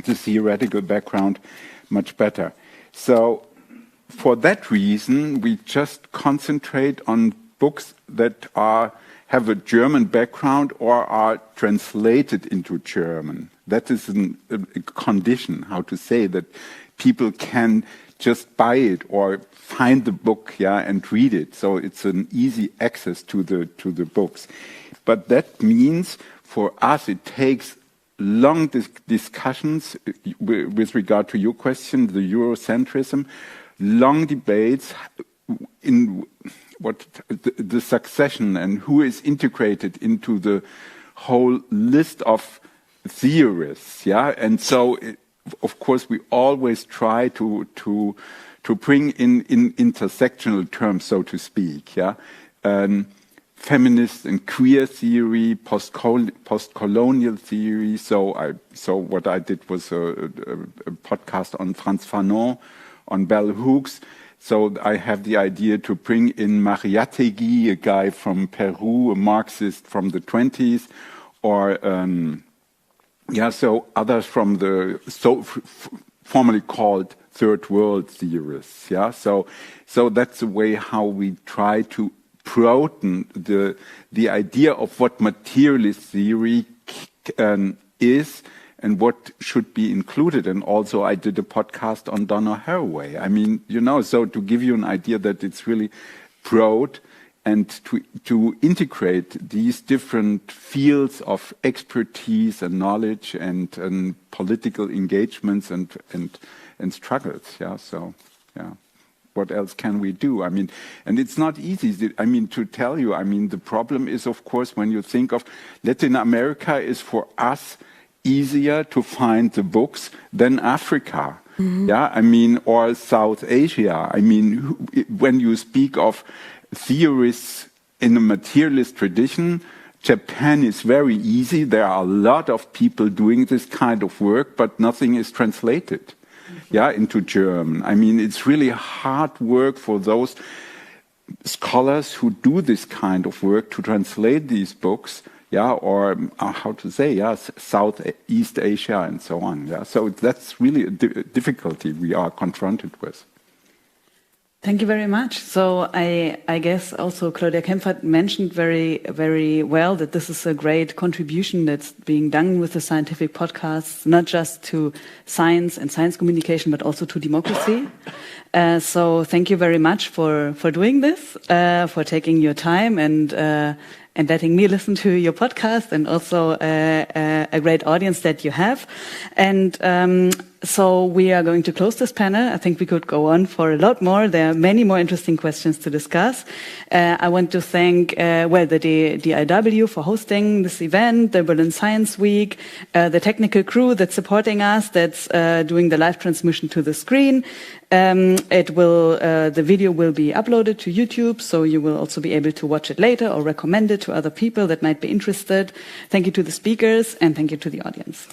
Speaker 13: the theoretical background much better. So for that reason, we just concentrate on books that have a German background or are translated into German. That is a condition, how to say, that people can just buy it or find the book, and read it. So it's an easy access to the books. But that means for us it takes long discussions with regard to your question, the Eurocentrism, long debates in what the succession and who is integrated into the whole list of theorists, and so of course we always try to bring in intersectional terms, so to speak, feminist and queer theory, post-colonial theory. So what I did was a podcast on Frantz Fanon, on bell hooks. So I have the idea to bring in Mariátegui, a guy from Peru, a Marxist from the 20s, or so others from the formerly called third world theorists. So that's the way how we try to broaden the idea of what materialist theory is and what should be included. And also I did a podcast on Donna Haraway. I mean, so to give you an idea that it's really broad and to integrate these different fields of expertise and knowledge and political engagements and struggles. What else can we do? I mean, and it's not easy. I mean, to tell you, the problem is, of course, when you think of Latin America is for us easier to find the books than Africa. Mm-hmm. Or South Asia. When you speak of theorists in a materialist tradition, Japan is very easy. There are a lot of people doing this kind of work, but nothing is translated into German. It's really hard work for those scholars who do this kind of work to translate these books, or how to say, Southeast Asia and so on. So that's really a difficulty we are confronted with.
Speaker 1: Thank you very much. So I guess also Claudia Kempfert mentioned very, very well that this is a great contribution that's being done with the scientific podcasts, not just to science and science communication, but also to democracy. So thank you very much for doing this, for taking your time and letting me listen to your podcast, and also a great audience that you have. And so we are going to close this panel. I think we could go on for a lot more. There are many more interesting questions to discuss. I want to thank, the DIW for hosting this event, the Berlin Science Week, the technical crew that's supporting us, that's doing the live transmission to the screen. The video will be uploaded to YouTube, so you will also be able to watch it later or recommend it to other people that might be interested. Thank you to the speakers, and thank you to the audience.